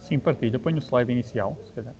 Sim, partilha. Põe o slide inicial, se calhar.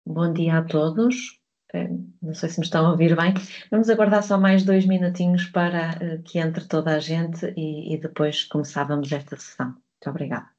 Bom dia a todos. Não sei se me estão a ouvir bem. Vamos aguardar só mais 2 minutinhos para que entre toda a gente e depois começávamos esta sessão. Muito obrigada.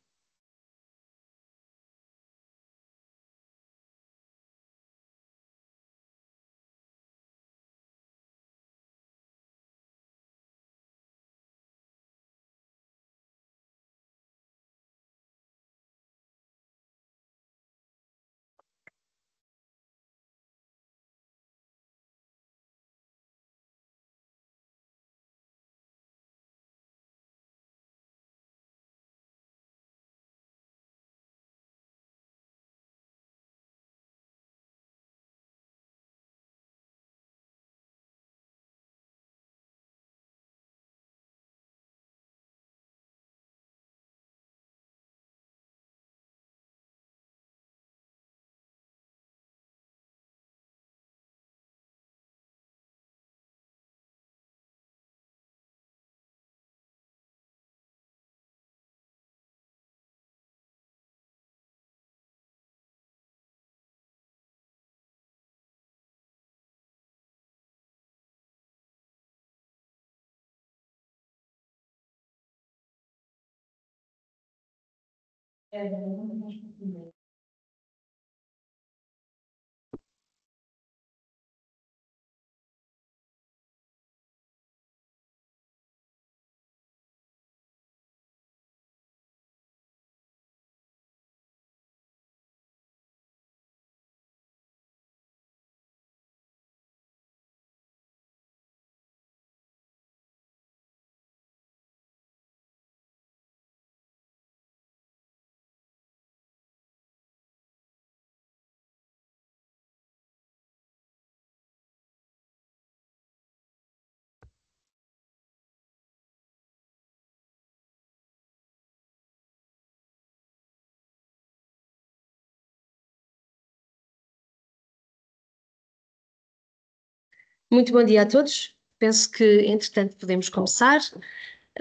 Muito bom dia a todos. Penso que, entretanto, podemos começar.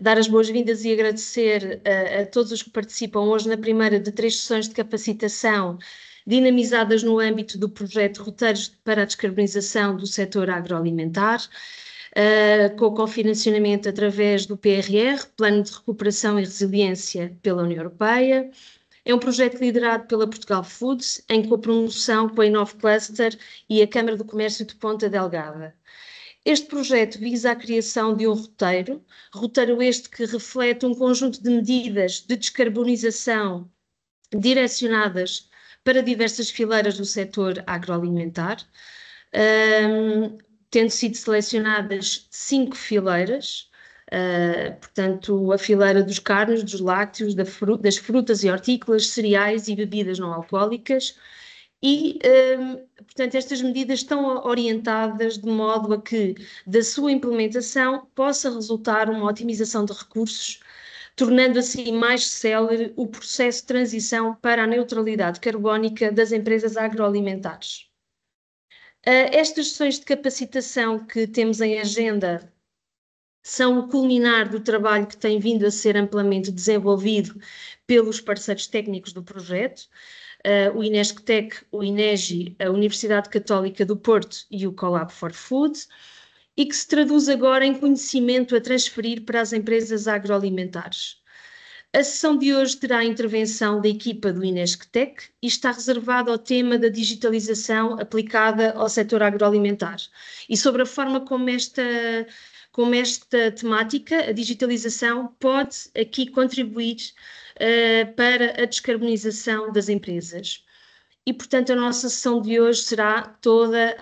Dar as boas-vindas e agradecer a todos os que participam hoje na primeira de 3 sessões de capacitação dinamizadas no âmbito do projeto Roteiros para a Descarbonização do Setor Agroalimentar, com cofinanciamento através do PRR, Plano de Recuperação e Resiliência pela União Europeia. É um projeto liderado pela Portugal Foods, em copromoção com a Inove Cluster e a Câmara do Comércio de Ponta Delgada. Este projeto visa a criação de um roteiro este que reflete um conjunto de medidas de descarbonização direcionadas para diversas fileiras do setor agroalimentar, tendo sido selecionadas 5 fileiras, portanto, a fileira dos carnes, dos lácteos, das frutas e hortícolas, cereais e bebidas não alcoólicas. E, portanto, estas medidas estão orientadas de modo a que, da sua implementação, possa resultar uma otimização de recursos, tornando assim mais célere o processo de transição para a neutralidade carbónica das empresas agroalimentares. Estas sessões de capacitação que temos em agenda são o culminar do trabalho que tem vindo a ser amplamente desenvolvido pelos parceiros técnicos do projeto, o INESCTEC, o INEGI, a Universidade Católica do Porto e o Collab for Food, e que se traduz agora em conhecimento a transferir para as empresas agroalimentares. A sessão de hoje terá a intervenção da equipa do INESCTEC e está reservada ao tema da digitalização aplicada ao setor agroalimentar e sobre a forma como esta temática, a digitalização, pode aqui contribuir para a descarbonização das empresas. E, portanto, a nossa sessão de hoje será toda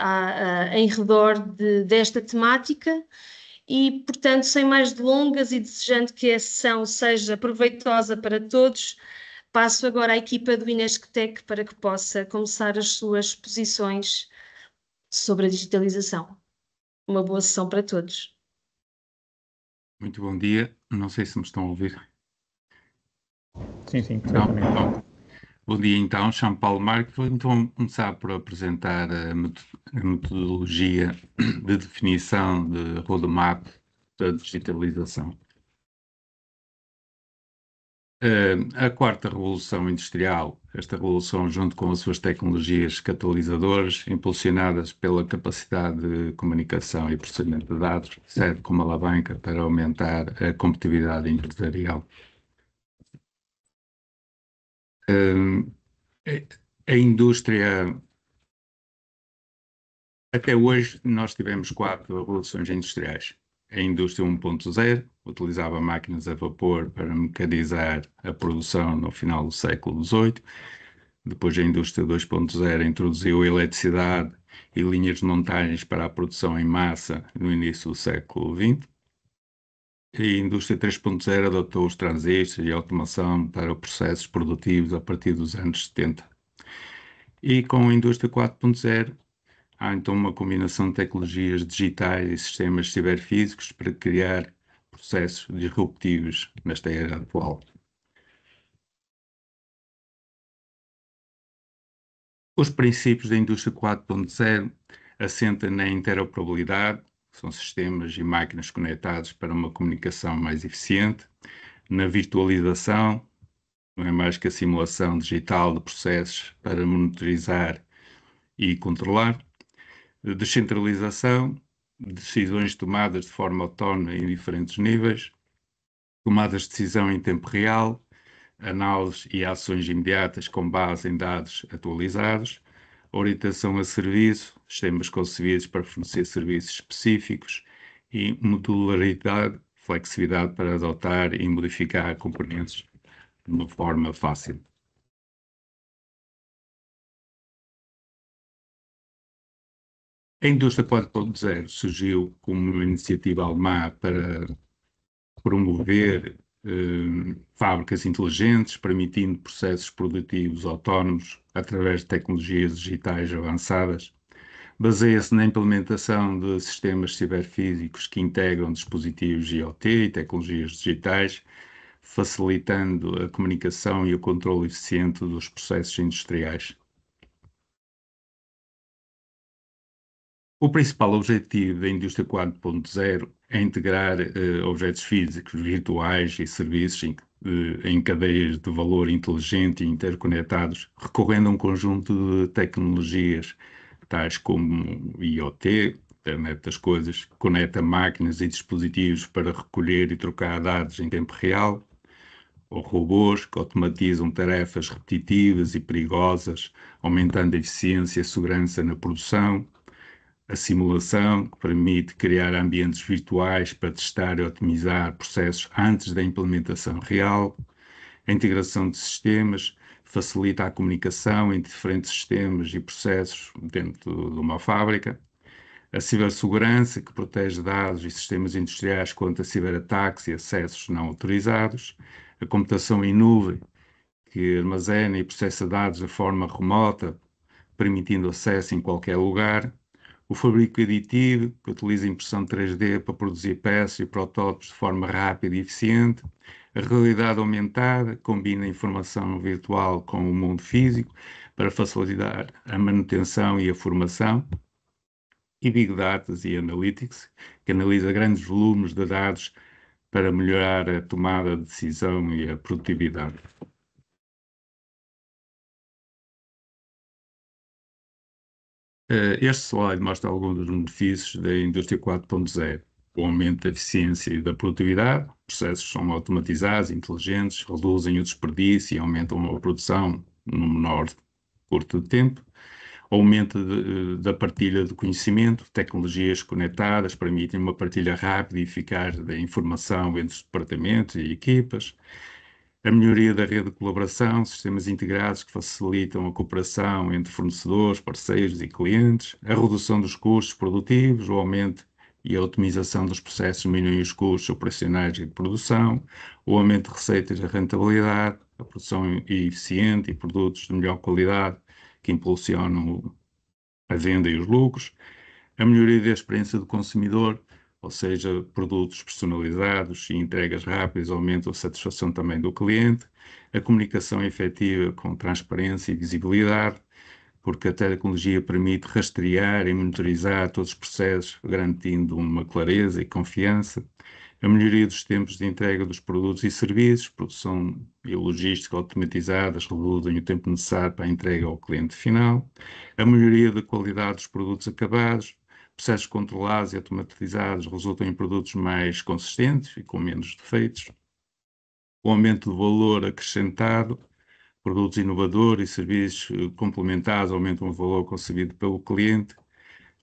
em redor desta temática e, portanto, sem mais delongas e desejando que a sessão seja proveitosa para todos, passo agora à equipa do INESCTEC para que possa começar as suas posições sobre a digitalização. Uma boa sessão para todos. Muito bom dia. Não sei se me estão a ouvir. Sim, perfeitamente. Não. Bom dia, então. Chamo Paulo Marques. Vou então começar por apresentar a metodologia de definição de roadmap da digitalização. A quarta revolução industrial, esta revolução junto com as suas tecnologias catalisadoras, impulsionadas pela capacidade de comunicação e processamento de dados, serve como alavanca para aumentar a competitividade empresarial. A indústria, até hoje nós tivemos 4 revoluções industriais. A indústria 1.0 utilizava máquinas a vapor para mecanizar a produção no final do século XVIII. Depois a indústria 2.0 introduziu a eletricidade e linhas de montagens para a produção em massa no início do século XX. A indústria 3.0 adotou os transistores e a automação para processos produtivos a partir dos anos 70. E com a indústria 4.0 há então uma combinação de tecnologias digitais e sistemas ciberfísicos para criar processos disruptivos nesta era atual. Os princípios da indústria 4.0 assentam na interoperabilidade, que são sistemas e máquinas conectados para uma comunicação mais eficiente, na virtualização, não é mais que a simulação digital de processos para monitorizar e controlar, descentralização, decisões tomadas de forma autónoma em diferentes níveis, tomadas de decisão em tempo real, análise e ações imediatas com base em dados atualizados, orientação a serviço, sistemas concebidos para fornecer serviços específicos e modularidade, flexibilidade para adotar e modificar componentes de uma forma fácil. A indústria 4.0 surgiu como uma iniciativa alemã para promover fábricas inteligentes, permitindo processos produtivos autónomos através de tecnologias digitais avançadas. Baseia-se na implementação de sistemas ciberfísicos que integram dispositivos IoT e tecnologias digitais, facilitando a comunicação e o controle eficiente dos processos industriais. O principal objetivo da indústria 4.0 é integrar objetos físicos, virtuais e serviços em cadeias de valor inteligente e interconectados, recorrendo a um conjunto de tecnologias, tais como IoT, Internet das Coisas, que conecta máquinas e dispositivos para recolher e trocar dados em tempo real, ou robôs que automatizam tarefas repetitivas e perigosas, aumentando a eficiência e a segurança na produção, a simulação, que permite criar ambientes virtuais para testar e otimizar processos antes da implementação real, a integração de sistemas, facilita a comunicação entre diferentes sistemas e processos dentro de uma fábrica. A cibersegurança, que protege dados e sistemas industriais contra ciberataques e acessos não autorizados. A computação em nuvem, que armazena e processa dados de forma remota, permitindo acesso em qualquer lugar. O fabrico aditivo, que utiliza impressão 3D para produzir peças e protótipos de forma rápida e eficiente. A realidade aumentada combina a informação virtual com o mundo físico para facilitar a manutenção e a formação. E Big Data e Analytics, que analisa grandes volumes de dados para melhorar a tomada de decisão e a produtividade. Este slide mostra alguns dos benefícios da indústria 4.0. O aumento da eficiência e da produtividade, processos são automatizados, inteligentes, reduzem o desperdício e aumentam a produção no menor curto de tempo. O aumento da partilha de conhecimento, tecnologias conectadas permitem uma partilha rápida e eficaz da informação entre os departamentos e equipas. A melhoria da rede de colaboração, sistemas integrados que facilitam a cooperação entre fornecedores, parceiros e clientes. A redução dos custos produtivos, o aumento e a otimização dos processos diminuem os custos operacionais e de produção. O aumento de receitas e rentabilidade, a produção eficiente e produtos de melhor qualidade que impulsionam a venda e os lucros, a melhoria da experiência do consumidor, ou seja, produtos personalizados e entregas rápidas aumentam a satisfação também do cliente, a comunicação efetiva com transparência e visibilidade, porque a tecnologia permite rastrear e monitorizar todos os processos, garantindo uma clareza e confiança, a melhoria dos tempos de entrega dos produtos e serviços, produção e logística automatizadas reduzem o tempo necessário para a entrega ao cliente final, a melhoria da qualidade dos produtos acabados, processos controlados e automatizados resultam em produtos mais consistentes e com menos defeitos, o aumento do valor acrescentado, produtos inovadores e serviços complementares aumentam o valor concebido pelo cliente,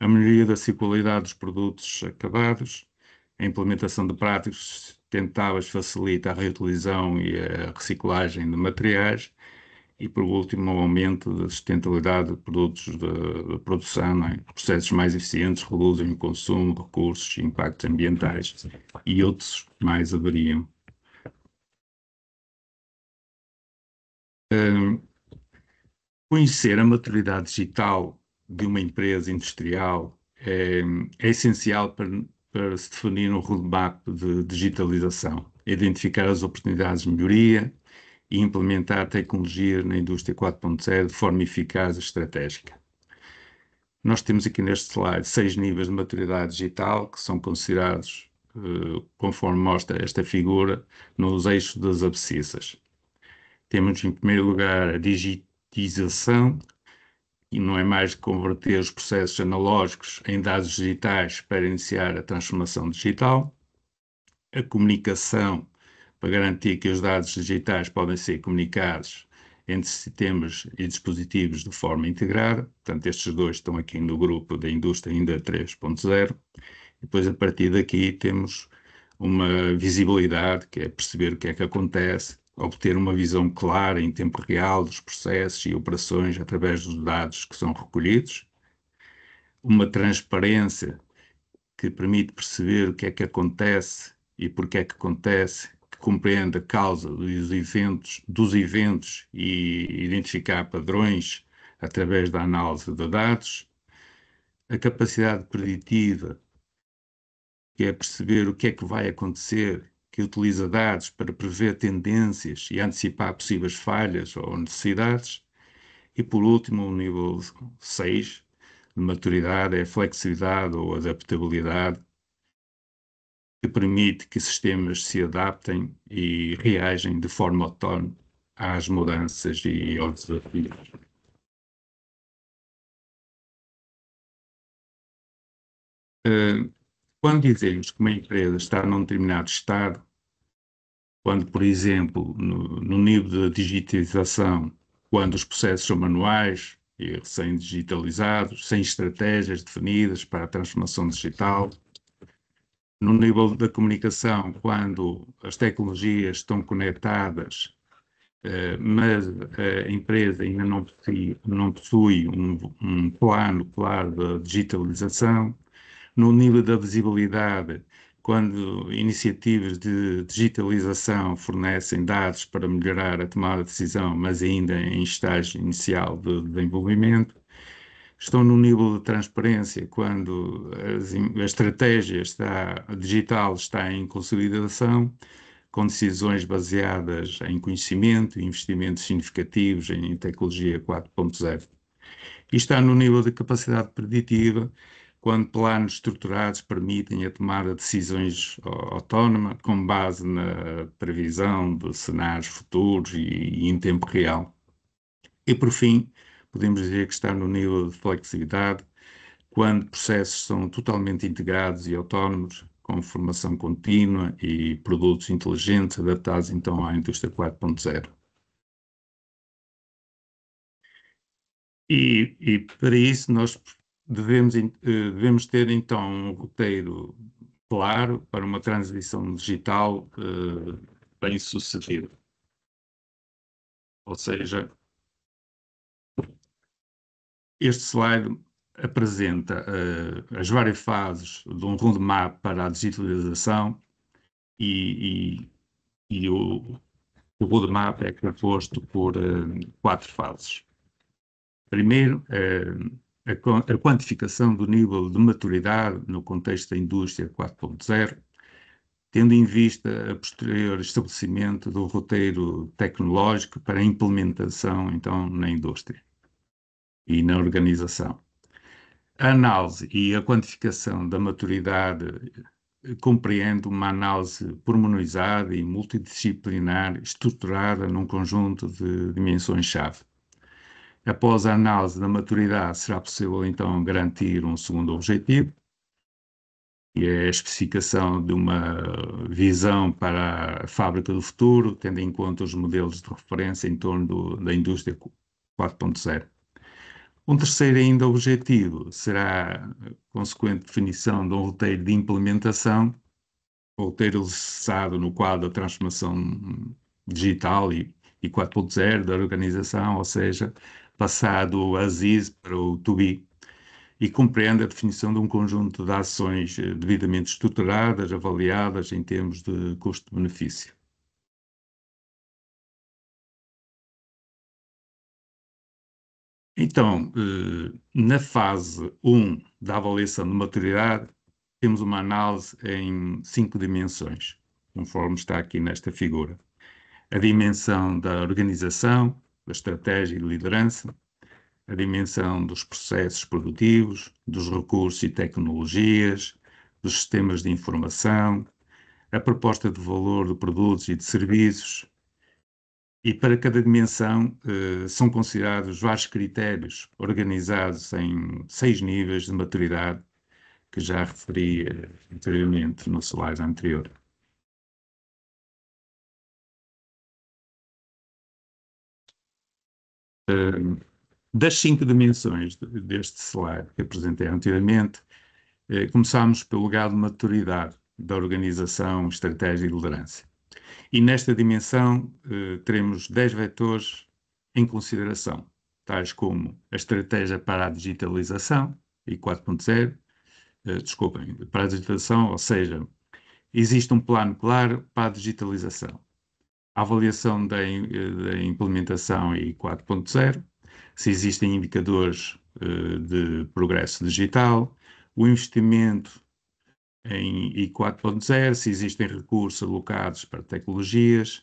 a melhoria da qualidade dos produtos acabados, a implementação de práticas sustentáveis facilita a reutilização e a reciclagem de materiais e, por último, o aumento da sustentabilidade de produtos de produção, processos mais eficientes reduzem o consumo de recursos e impactos ambientais e outros mais haveriam. Conhecer a maturidade digital de uma empresa industrial é essencial para se definir um roadmap de digitalização, identificar as oportunidades de melhoria e implementar tecnologia na indústria 4.0 de forma eficaz e estratégica. Nós temos aqui neste slide 6 níveis de maturidade digital que são considerados, conforme mostra esta figura, nos eixos das abscissas. Temos em primeiro lugar a digitização, e não é mais de converter os processos analógicos em dados digitais para iniciar a transformação digital. A comunicação, para garantir que os dados digitais podem ser comunicados entre sistemas e dispositivos de forma integrada. Portanto, estes dois estão aqui no grupo da indústria ainda 3.0. Depois, a partir daqui, temos uma visibilidade, que é perceber o que é que acontece, obter uma visão clara em tempo real dos processos e operações através dos dados que são recolhidos, uma transparência que permite perceber o que é que acontece e porque é que acontece, que compreende a causa dos eventos e identificar padrões através da análise de dados, a capacidade preditiva, que é perceber o que é que vai acontecer, que utiliza dados para prever tendências e antecipar possíveis falhas ou necessidades. E, por último, o nível 6 de maturidade é a flexibilidade ou adaptabilidade, que permite que sistemas se adaptem e reagem de forma autónoma às mudanças e aos desafios. Quando dizemos que uma empresa está num determinado estado, quando, por exemplo, no nível de digitalização, quando os processos são manuais e recém-digitalizados, sem estratégias definidas para a transformação digital, no nível da comunicação, quando as tecnologias estão conectadas mas a empresa ainda não possui um plano claro de digitalização. No nível da visibilidade, quando iniciativas de digitalização fornecem dados para melhorar a tomada de decisão, mas ainda em estágio inicial de desenvolvimento. Estão no nível de transparência, quando a estratégia digital está em consolidação, com decisões baseadas em conhecimento e investimentos significativos em tecnologia 4.0. E está no nível de capacidade preditiva, quando planos estruturados permitem a tomada de decisões autónoma com base na previsão de cenários futuros e em tempo real. E, por fim, podemos dizer que está no nível de flexibilidade, quando processos são totalmente integrados e autónomos, com formação contínua e produtos inteligentes adaptados então à indústria 4.0. E para isso nós devemos ter então um roteiro claro para uma transição digital bem sucedida. Ou seja, este slide apresenta as várias fases de um roadmap para a digitalização e o roadmap é composto por 4 fases. Primeiro, a quantificação do nível de maturidade no contexto da indústria 4.0, tendo em vista a posterior estabelecimento do roteiro tecnológico para a implementação, então, na indústria e na organização. A análise e a quantificação da maturidade compreende uma análise pormenorizada e multidisciplinar estruturada num conjunto de dimensões-chave. Após a análise da maturidade, será possível, então, garantir um segundo objetivo, que é a especificação de uma visão para a fábrica do futuro, tendo em conta os modelos de referência em torno da indústria 4.0. Um terceiro ainda objetivo será a consequente definição de um roteiro de implementação, roteiro alicerçado no quadro da transformação digital e 4.0 da organização, ou seja, passado o as-is para o to-be, e compreende a definição de um conjunto de ações devidamente estruturadas, avaliadas em termos de custo-benefício. Então, na fase 1 da avaliação de maturidade, temos uma análise em 5 dimensões, conforme está aqui nesta figura. A dimensão da organização, da estratégia e liderança, a dimensão dos processos produtivos, dos recursos e tecnologias, dos sistemas de informação, a proposta de valor de produtos e de serviços. E para cada dimensão são considerados vários critérios organizados em 6 níveis de maturidade, que já referi anteriormente no slide anterior. Das 5 dimensões deste slide que apresentei anteriormente, começámos pelo grau de maturidade da organização, estratégia e liderança. E nesta dimensão teremos 10 vetores em consideração, tais como a estratégia para a digitalização e 4.0, desculpem, para a digitalização, ou seja, existe um plano claro para a digitalização. A avaliação da implementação e 4.0, se existem indicadores de progresso digital, o investimento em I 4.0, se existem recursos alocados para tecnologias,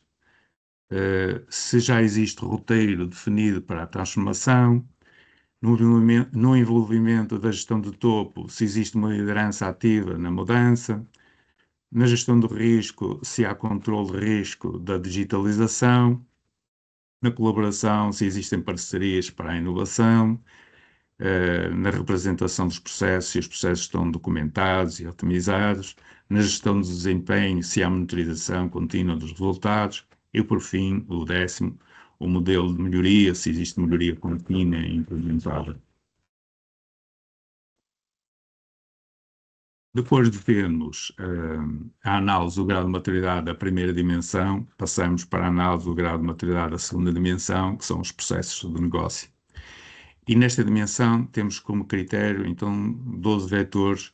se já existe roteiro definido para a transformação, no envolvimento da gestão do topo, se existe uma liderança ativa na mudança, na gestão do risco, se há controle de risco da digitalização, na colaboração, se existem parcerias para a inovação, na representação dos processos, se os processos estão documentados e otimizados, na gestão do desempenho, se há monitorização contínua dos resultados, e, por fim, o 10º, o modelo de melhoria, se existe melhoria contínua e implementada. Depois de vermos a análise do grau de maturidade da primeira dimensão, passamos para a análise do grau de maturidade da segunda dimensão, que são os processos de negócio. E nesta dimensão temos como critério, então, 12 vetores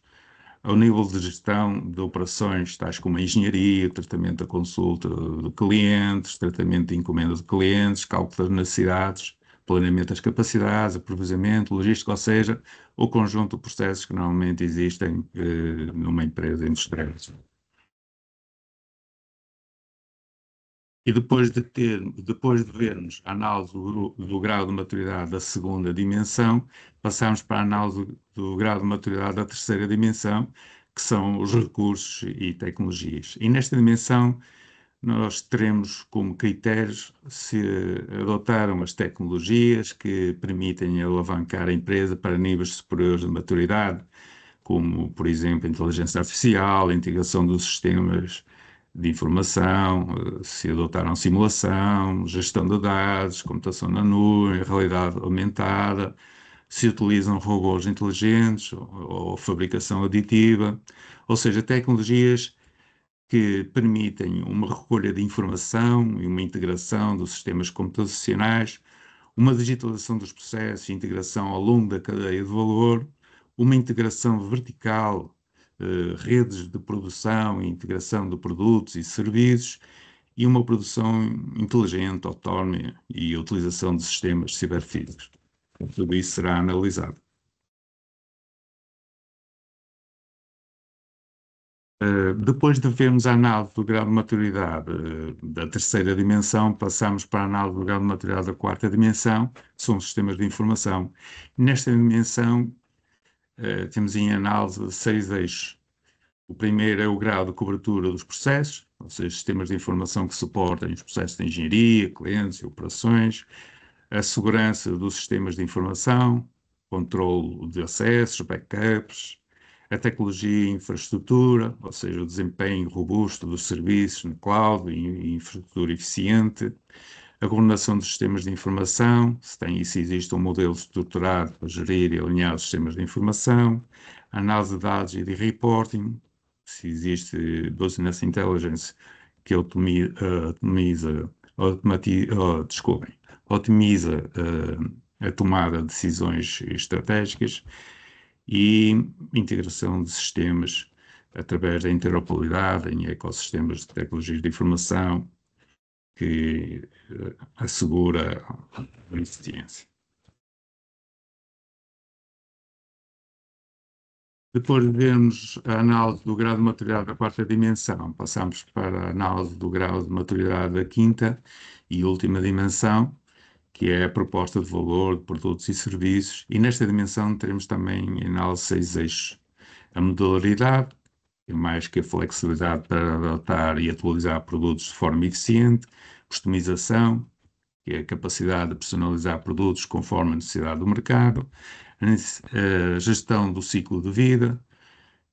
ao nível de gestão de operações, tais como a engenharia, tratamento da consulta de clientes, tratamento de encomendas de clientes, cálculo das necessidades, planeamento das capacidades, aproveitamento, logística, ou seja, o conjunto de processos que normalmente existem numa empresa industrial. E depois de vermos a análise do grau de maturidade da segunda dimensão, passamos para a análise do grau de maturidade da terceira dimensão, que são os recursos e tecnologias. E nesta dimensão, nós teremos como critérios se adotaram as tecnologias que permitem alavancar a empresa para níveis superiores de maturidade, como, por exemplo, a inteligência artificial, a integração dos sistemas de informação, se adotaram simulação, gestão de dados, computação na nuvem, realidade aumentada, se utilizam robôs inteligentes ou fabricação aditiva, ou seja, tecnologias que permitem uma recolha de informação e uma integração dos sistemas computacionais, uma digitalização dos processos e integração ao longo da cadeia de valor, uma integração vertical, redes de produção e integração de produtos e serviços, e uma produção inteligente, autónoma e a utilização de sistemas ciberfísicos. Tudo isso será analisado. Depois de vermos a análise do grau de maturidade da terceira dimensão, passamos para a análise do grau de maturidade da quarta dimensão, que são os sistemas de informação. Nesta dimensão, temos em análise 6 eixos. O primeiro é o grau de cobertura dos processos, ou seja, sistemas de informação que suportem os processos de engenharia, clientes e operações, a segurança dos sistemas de informação, controle de acessos, backups, a tecnologia e infraestrutura, ou seja, o desempenho robusto dos serviços no cloud e infraestrutura eficiente, a governação dos sistemas de informação, se existe um modelo estruturado para gerir e alinhar os sistemas de informação, a análise de dados e de reporting, se existe Business Intelligence que otimiza a tomada de decisões estratégicas e integração de sistemas através da interoperabilidade em ecossistemas de tecnologias de informação que assegura a eficiência. Depois de vermos a análise do grau de maturidade da quarta dimensão, passamos para a análise do grau de maturidade da quinta e última dimensão, que é a proposta de valor de produtos e serviços, e nesta dimensão teremos também em análise 6 eixos. A modularidade, que é mais que a flexibilidade para adotar e atualizar produtos de forma eficiente, customização, que é a capacidade de personalizar produtos conforme a necessidade do mercado, a gestão do ciclo de vida,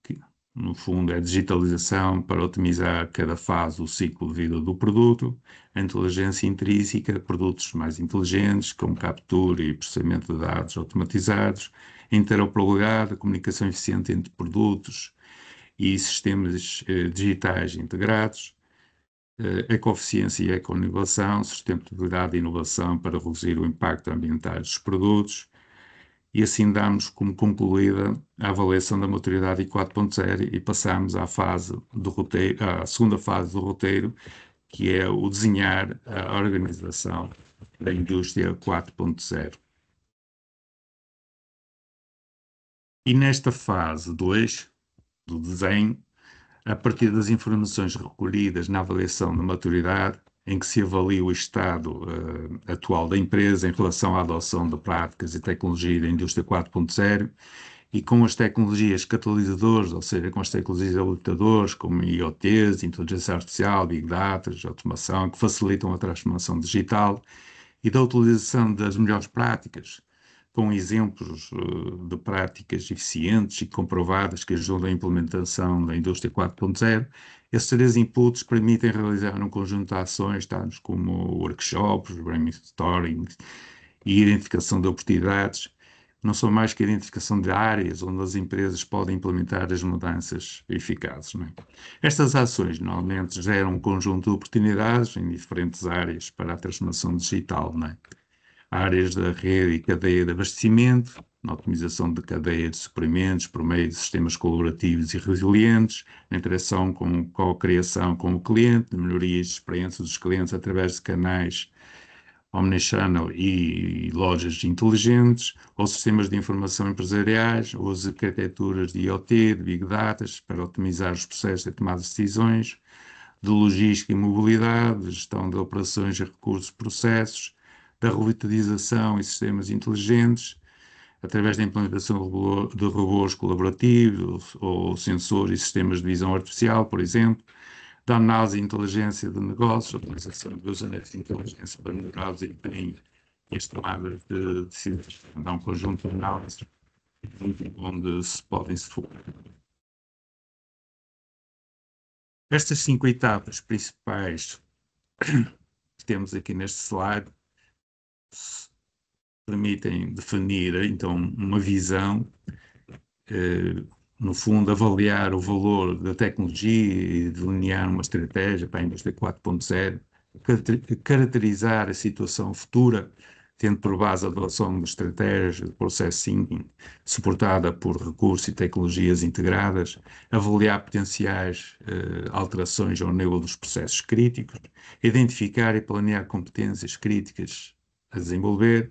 que no fundo é a digitalização para otimizar cada fase do ciclo de vida do produto, a inteligência intrínseca, produtos mais inteligentes, com captura e processamento de dados automatizados, a interoperabilidade, a comunicação eficiente entre produtos e sistemas digitais integrados, ecoeficiência e ecoinovação, sustentabilidade e inovação para reduzir o impacto ambiental dos produtos, e assim damos como concluída a avaliação da maturidade 4.0 e passamos à segunda fase do roteiro, que é o desenhar a organização da indústria 4.0. E nesta fase 2 do desenho, a partir das informações recolhidas na avaliação da maturidade, em que se avalia o estado atual da empresa em relação à adoção de práticas e tecnologia da indústria 4.0 e com as tecnologias catalisadoras, ou seja, com as tecnologias habilitadoras, como IoTs, inteligência artificial, Big Data, automação, que facilitam a transformação digital, e da utilização das melhores práticas, com exemplos de práticas eficientes e comprovadas que ajudam à implementação da indústria 4.0, esses 3 inputs permitem realizar um conjunto de ações, tais como workshops, brainstorming e identificação de oportunidades, não são mais que a identificação de áreas onde as empresas podem implementar as mudanças eficazes, não é? Estas ações normalmente geram um conjunto de oportunidades em diferentes áreas para a transformação digital, não é? Áreas da rede e cadeia de abastecimento, na otimização de cadeia de suprimentos por meio de sistemas colaborativos e resilientes, na interação com co-criação com o cliente, na melhoria de experiência dos clientes através de canais omnichannel e lojas inteligentes, ou sistemas de informação empresariais, ou as arquiteturas de IoT, de Big Data, para otimizar os processos de tomada de decisões, de logística e mobilidade, de gestão de operações e recursos processos, da revitalização e sistemas inteligentes, através da implementação de robôs colaborativos ou sensores e sistemas de visão artificial, por exemplo, da análise e inteligência de negócios, a utilização dos anéis de inteligência para melhorar o desempenho e as tomadas de decisões. Há um conjunto de análises onde se podem se focar. Estas 5 etapas principais que temos aqui neste slide permitem definir, então, uma visão, no fundo, avaliar o valor da tecnologia e delinear uma estratégia para a indústria 4.0, caracterizar a situação futura, tendo por base a adoção de estratégias de process thinking, suportada por recursos e tecnologias integradas, avaliar potenciais alterações ao nível dos processos críticos, identificar e planear competências críticas a desenvolver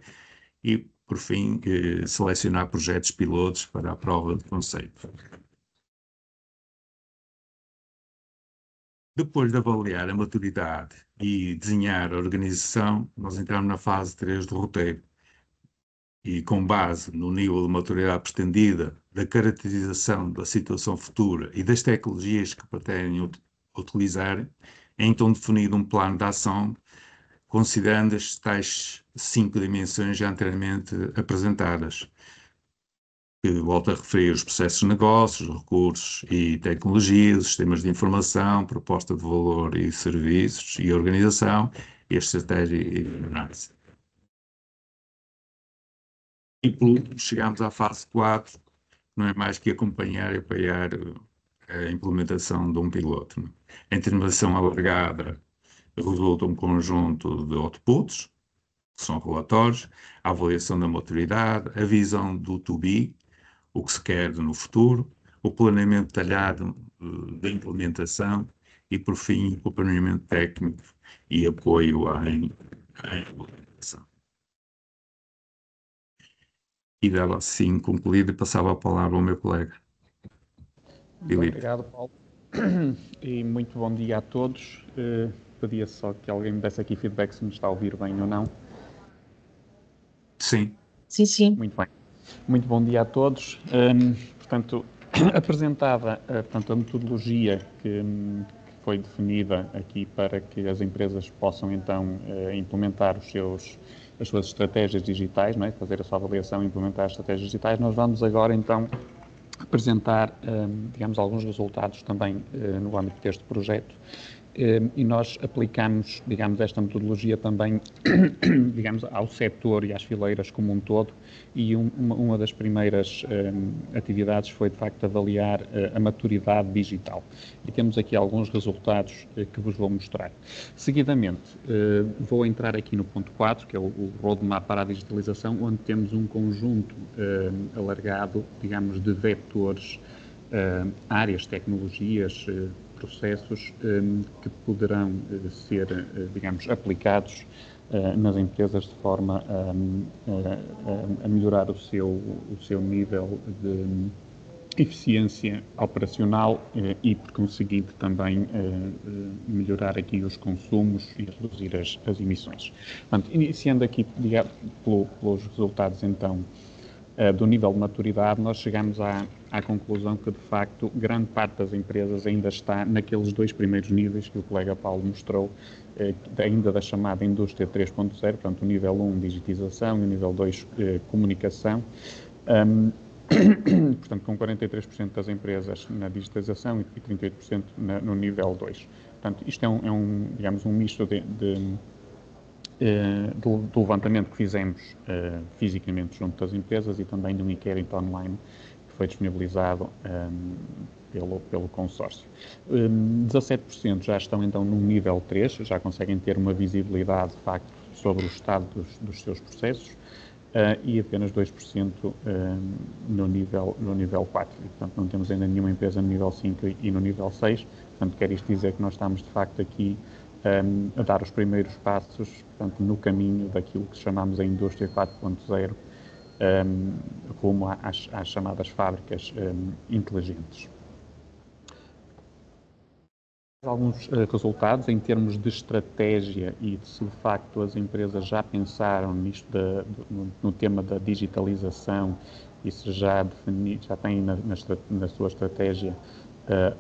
e, por fim, selecionar projetos pilotos para a prova de conceito. Depois de avaliar a maturidade e desenhar a organização, nós entramos na fase 3 do roteiro. E com base no nível de maturidade pretendida, da caracterização da situação futura e das tecnologias que pretendem utilizar, é então definido um plano de ação considerando as tais 5 dimensões já anteriormente apresentadas, que volto a referir os processos de negócios, recursos e tecnologias, sistemas de informação, proposta de valor e serviços e organização, e a estratégia e governança. E por último, chegamos à fase 4, não é mais que acompanhar e apoiar a implementação de um piloto. A intervenção alargada resulta um conjunto de outputs, que são relatórios, a avaliação da maturidade, a visão do to be, o que se quer no futuro, o planeamento detalhado da implementação e, por fim, o acompanhamento técnico e apoio à implementação. E dela assim concluída, passava a palavra ao meu colega. Muito obrigado, Paulo. E muito bom dia a todos. Pedia só que alguém me desse aqui feedback se me está a ouvir bem ou não. Sim. Sim, sim. Muito bem. Muito bom dia a todos. Portanto, apresentada portanto, a metodologia que foi definida aqui para que as empresas possam então implementar as suas estratégias digitais, não é? Fazer a sua avaliação e implementar as estratégias digitais. Nós vamos agora então apresentar, digamos, alguns resultados também no âmbito deste projeto. E nós aplicamos, digamos, esta metodologia também, digamos, ao setor e às fileiras como um todo, e uma das primeiras atividades foi, de facto, avaliar a maturidade digital. E temos aqui alguns resultados que vos vou mostrar. Seguidamente, vou entrar aqui no ponto 4, que é o roadmap para a digitalização, onde temos um conjunto alargado, digamos, de vetores, áreas, tecnologias, processos que poderão ser, digamos, aplicados nas empresas de forma a melhorar o seu nível de eficiência operacional e, por conseguinte, também melhorar aqui os consumos e reduzir as emissões. Portanto, iniciando aqui pelos resultados, então, do nível de maturidade, nós chegamos à conclusão que, de facto, grande parte das empresas ainda está naqueles 2 primeiros níveis que o colega Paulo mostrou, ainda da chamada indústria 3.0, portanto, o nível 1, digitização, e o nível 2, comunicação. Portanto, com 43% das empresas na digitalização e 38% no nível 2. Portanto, isto é digamos, um misto do levantamento que fizemos fisicamente junto das empresas e também de um inquérito online que foi disponibilizado pelo consórcio. 17% já estão então no nível 3, já conseguem ter uma visibilidade de facto sobre o estado dos seus processos e apenas 2% no nível 4. E, portanto, não temos ainda nenhuma empresa no nível 5 e no nível 6. Portanto, quer isto dizer que nós estamos de facto aqui a dar os primeiros passos, portanto, no caminho daquilo que chamamos a indústria 4.0, rumo às chamadas fábricas inteligentes. Alguns resultados em termos de estratégia e de se de facto as empresas já pensaram nisto no tema da digitalização e se já têm na sua estratégia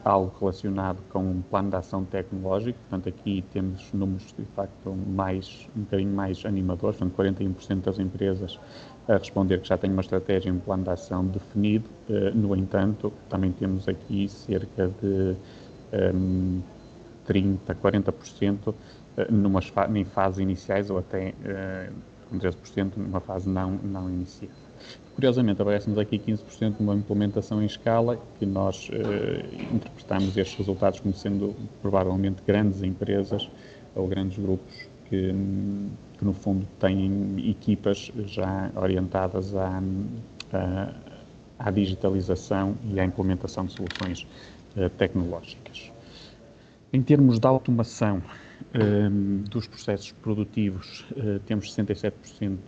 algo relacionado com um plano de ação tecnológico. Portanto, aqui temos números de facto um bocadinho mais animadores, portanto 41% das empresas a responder que já têm uma estratégia e um plano de ação definido. No entanto, também temos aqui cerca de 30%, 40% em fases iniciais ou até 13% numa fase não inicial. Curiosamente, aparece-nos aqui 15% de uma implementação em escala, que nós interpretamos estes resultados como sendo provavelmente grandes empresas ou grandes grupos que no fundo têm equipas já orientadas à digitalização e à implementação de soluções tecnológicas. Em termos de automação dos processos produtivos, temos 67%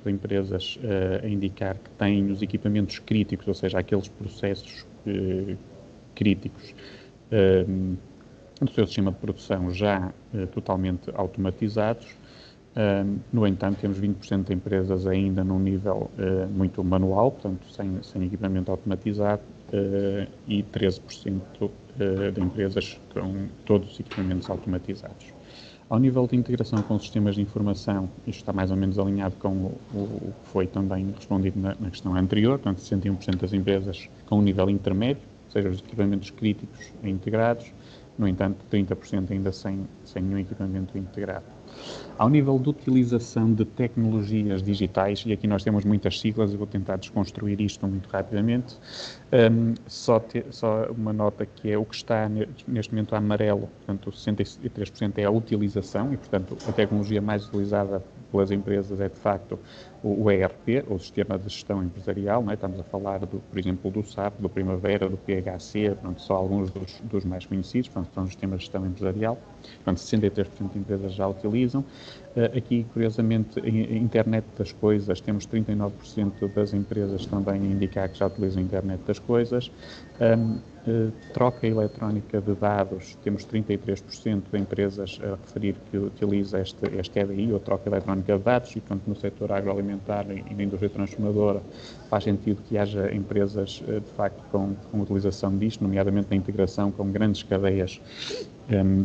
de empresas a indicar que têm os equipamentos críticos, ou seja, aqueles processos críticos do seu sistema de produção já totalmente automatizados. No entanto, temos 20% de empresas ainda num nível muito manual, portanto, sem equipamento automatizado, e 13% de empresas com todos os equipamentos automatizados. Ao nível de integração com sistemas de informação, isto está mais ou menos alinhado com o que foi também respondido na questão anterior, portanto, 61% das empresas com um nível intermédio, ou seja, os equipamentos críticos integrados, no entanto, 30% ainda sem nenhum equipamento integrado. Ao nível de utilização de tecnologias digitais, e aqui nós temos muitas siglas, eu vou tentar desconstruir isto muito rapidamente, só uma nota que é o que está neste momento a amarelo, portanto 63% é a utilização e, portanto, a tecnologia mais utilizada pelas empresas é de facto o ERP, o Sistema de Gestão Empresarial, não é? Estamos a falar, por exemplo, do SAP, do Primavera, do PHC, portanto, só alguns dos mais conhecidos, portanto, são os sistemas de gestão empresarial, portanto 63% de empresas já utilizam. Aqui, curiosamente, a internet das coisas, temos 39% das empresas também a indicar que já utilizam a internet das coisas. Troca eletrónica de dados, temos 33% de empresas a referir que utiliza este EDI, ou troca eletrónica de dados, e, portanto, no setor agroalimentar e na indústria transformadora faz sentido que haja empresas, de facto, com utilização disto, nomeadamente na integração com grandes cadeias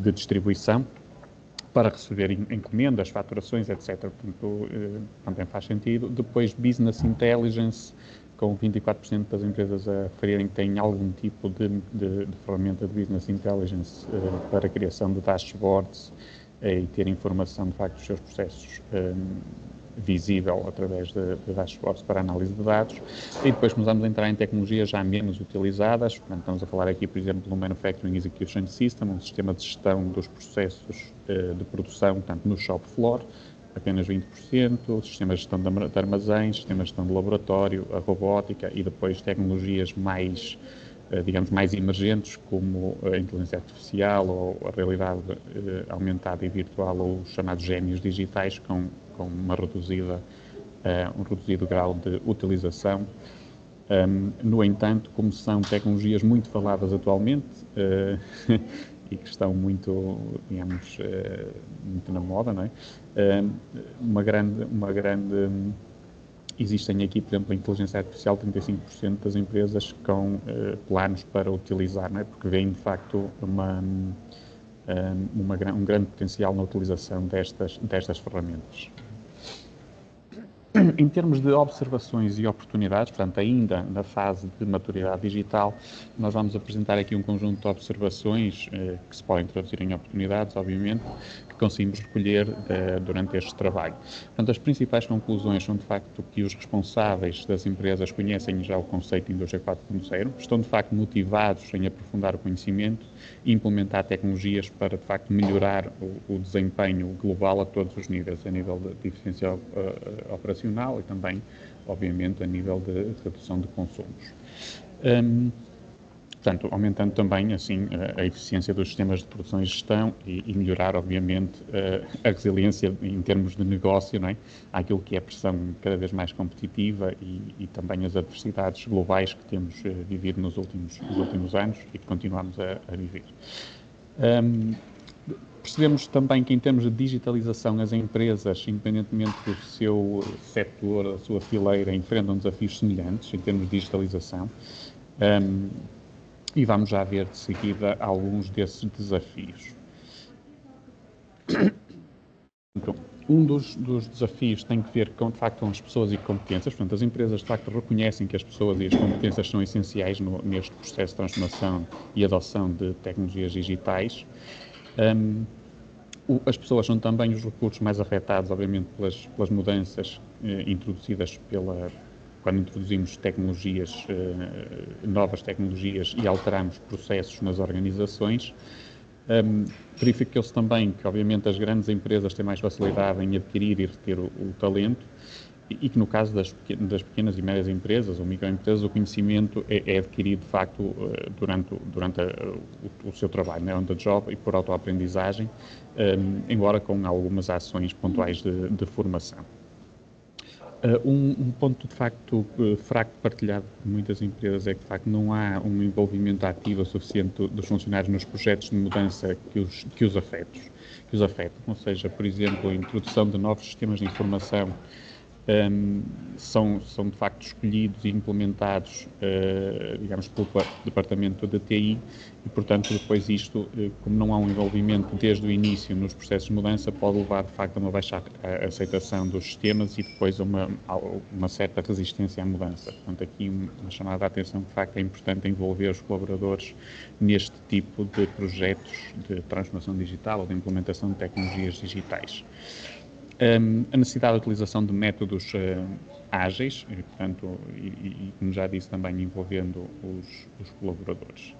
de distribuição, para receber encomendas, faturações, etc. Portanto, também faz sentido. Depois, Business Intelligence, com 24% das empresas a referirem que têm algum tipo de ferramenta de Business Intelligence para a criação de dashboards e ter informação, de facto, dos seus processos visível através de dashboards para análise de dados. E depois começamos a entrar em tecnologias já menos utilizadas. Portanto, estamos a falar aqui, por exemplo, do Manufacturing Execution System, um sistema de gestão dos processos de produção, portanto, no shop floor, apenas 20%, sistemas de gestão de armazéns, sistemas de gestão de laboratório, a robótica e depois tecnologias mais, digamos, mais emergentes, como a inteligência artificial ou a realidade aumentada e virtual, ou os chamados génios digitais, com um reduzido grau de utilização. No entanto, como são tecnologias muito faladas atualmente e que estão muito, digamos, muito na moda, não é? Existem aqui, por exemplo, a inteligência artificial, 35% das empresas com planos para utilizar, não é? Porque veem, de facto, um grande potencial na utilização destas ferramentas. Em termos de observações e oportunidades, portanto, ainda na fase de maturidade digital, nós vamos apresentar aqui um conjunto de observações que se podem traduzir em oportunidades, obviamente, que conseguimos recolher durante este trabalho. Portanto, as principais conclusões são, de facto, que os responsáveis das empresas conhecem já o conceito de Indústria 4.0, estão, de facto, motivados em aprofundar o conhecimento e implementar tecnologias para, de facto, melhorar o desempenho global a todos os níveis, a nível de eficiência operacional e também, obviamente, a nível de redução de consumos. Portanto, aumentando também, assim, a eficiência dos sistemas de produção e gestão e melhorar, obviamente, a resiliência em termos de negócio, não é? Àquilo que é a pressão cada vez mais competitiva e também as adversidades globais que temos vivido nos últimos anos e que continuamos a viver. Percebemos também que, em termos de digitalização, as empresas, independentemente do seu setor, da sua fileira, enfrentam desafios semelhantes em termos de digitalização. E vamos já ver de seguida alguns desses desafios. Então, um dos desafios tem que ver com, de facto, com as pessoas e competências. Portanto, as empresas, de facto, reconhecem que as pessoas e as competências são essenciais neste processo de transformação e adoção de tecnologias digitais. As pessoas são também os recursos mais afetados, obviamente, pelas mudanças introduzidas quando introduzimos tecnologias, novas tecnologias e alteramos processos nas organizações. Verificou-se também que, obviamente, as grandes empresas têm mais facilidade em adquirir e reter o talento e que, no caso das pequenas e médias empresas ou microempresas, o conhecimento é adquirido, de facto, durante o seu trabalho, né, on the job e por autoaprendizagem, embora com algumas ações pontuais de formação. Um ponto, de facto, fraco partilhado por muitas empresas é que, de facto, não há um envolvimento ativo suficiente dos funcionários nos projetos de mudança que os afetam. Ou seja, por exemplo, a introdução de novos sistemas de informação são de facto escolhidos e implementados, digamos, pelo departamento da TI e, portanto, depois isto, como não há um envolvimento desde o início nos processos de mudança, pode levar, de facto, a uma baixa aceitação dos sistemas e depois a uma certa resistência à mudança. Portanto, aqui uma chamada de atenção que, de facto, é importante envolver os colaboradores neste tipo de projetos de transformação digital ou de implementação de tecnologias digitais. A necessidade da utilização de métodos ágeis, e, portanto, como já disse, também envolvendo os colaboradores.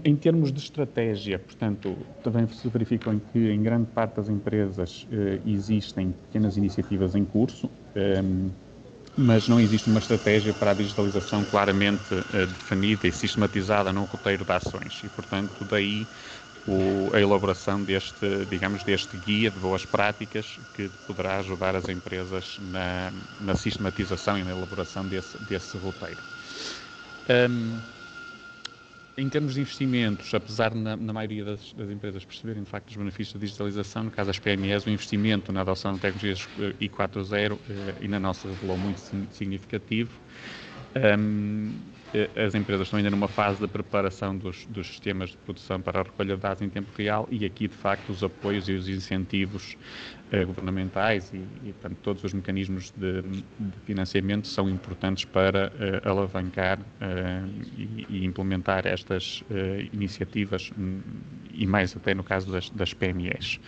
Em termos de estratégia, portanto, também se verificam que em grande parte das empresas existem pequenas iniciativas em curso, mas não existe uma estratégia para a digitalização claramente definida e sistematizada num roteiro de ações e, portanto, daí a elaboração deste guia de boas práticas que poderá ajudar as empresas na sistematização e na elaboração desse roteiro. Em termos de investimentos, apesar de na maioria das empresas perceberem de facto os benefícios da digitalização, no caso das PMEs, o investimento na adoção de tecnologias I 4.0 e na nossa revelou muito significativo. As empresas estão ainda numa fase de preparação dos sistemas de produção para a recolha de dados em tempo real e aqui, de facto, os apoios e os incentivos governamentais e portanto, todos os mecanismos de financiamento são importantes para alavancar e implementar estas iniciativas e mais até no caso das PMEs.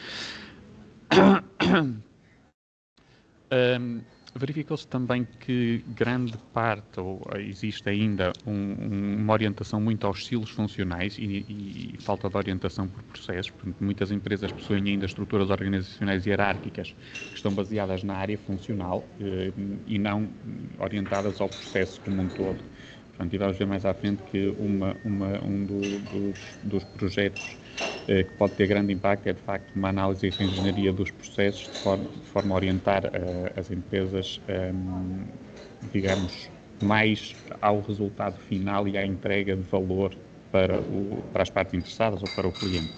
Verificou-se também que grande parte, ou existe ainda uma orientação muito aos estilos funcionais e falta de orientação por processos. Portanto, muitas empresas possuem ainda estruturas organizacionais hierárquicas que estão baseadas na área funcional e não orientadas ao processo como um todo. Portanto, e vamos ver mais à frente que um dos projetos que pode ter grande impacto é, de facto, uma análise e engenharia dos processos de forma a orientar as empresas, digamos, mais ao resultado final e à entrega de valor para as partes interessadas ou para o cliente.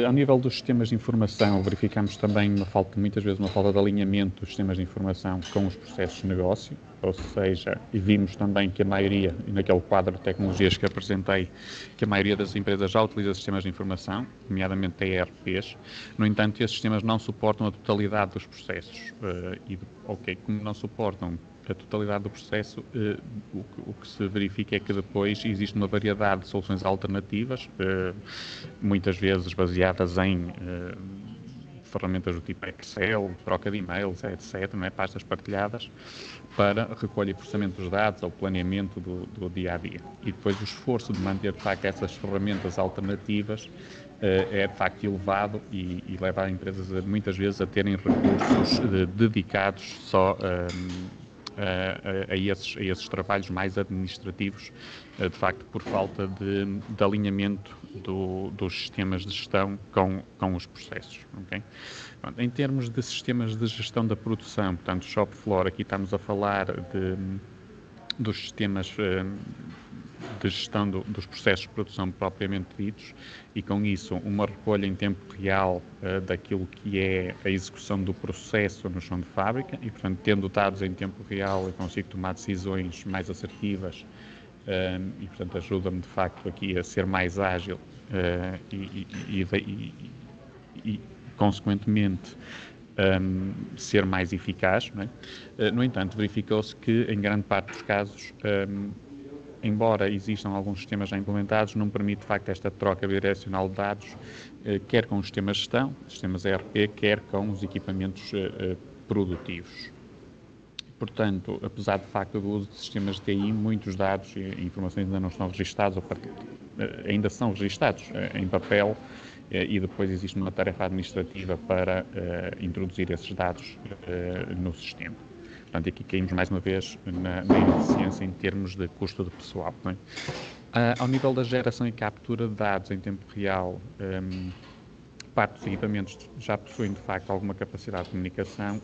Ao nível dos sistemas de informação, verificamos também muitas vezes uma falta de alinhamento dos sistemas de informação com os processos de negócio, ou seja, e vimos também que a maioria, naquele quadro de tecnologias que apresentei, que a maioria das empresas já utiliza sistemas de informação, nomeadamente ERPs. No entanto, esses sistemas não suportam a totalidade dos processos. Como não suportam a totalidade do processo, o que se verifica é que depois existe uma variedade de soluções alternativas, muitas vezes baseadas em ferramentas do tipo Excel, troca de e-mails, etc., não é? Pastas partilhadas, para recolha e processamento dos dados, ou planeamento do dia-a-dia. E depois o esforço de manter, de facto, essas ferramentas alternativas é, de facto, elevado e leva as empresas, muitas vezes, a terem recursos dedicados só a esses trabalhos mais administrativos, de facto, por falta de alinhamento dos sistemas de gestão com os processos. Okay? Em termos de sistemas de gestão da produção, portanto, shop floor, aqui estamos a falar dos sistemas de gestão dos processos de produção propriamente ditos, e com isso uma recolha em tempo real daquilo que é a execução do processo no chão de fábrica, e portanto, tendo dados em tempo real, eu consigo tomar decisões mais assertivas e portanto ajuda-me de facto aqui a ser mais ágil e consequentemente ser mais eficaz, não é? No entanto, verificou-se que em grande parte dos casos, embora existam alguns sistemas já implementados, não permite de facto esta troca bidirecional de dados, quer com os sistemas de gestão, sistemas ERP, quer com os equipamentos produtivos. Portanto, apesar de facto do uso de sistemas de TI, muitos dados e informações ainda não estão registados, ainda são registados em papel, e depois existe uma tarefa administrativa para introduzir esses dados no sistema. Portanto, aqui caímos mais uma vez na ineficiência em termos de custo de pessoal. Não é? Ao nível da geração e captura de dados em tempo real, parte dos equipamentos já possuem de facto alguma capacidade de comunicação.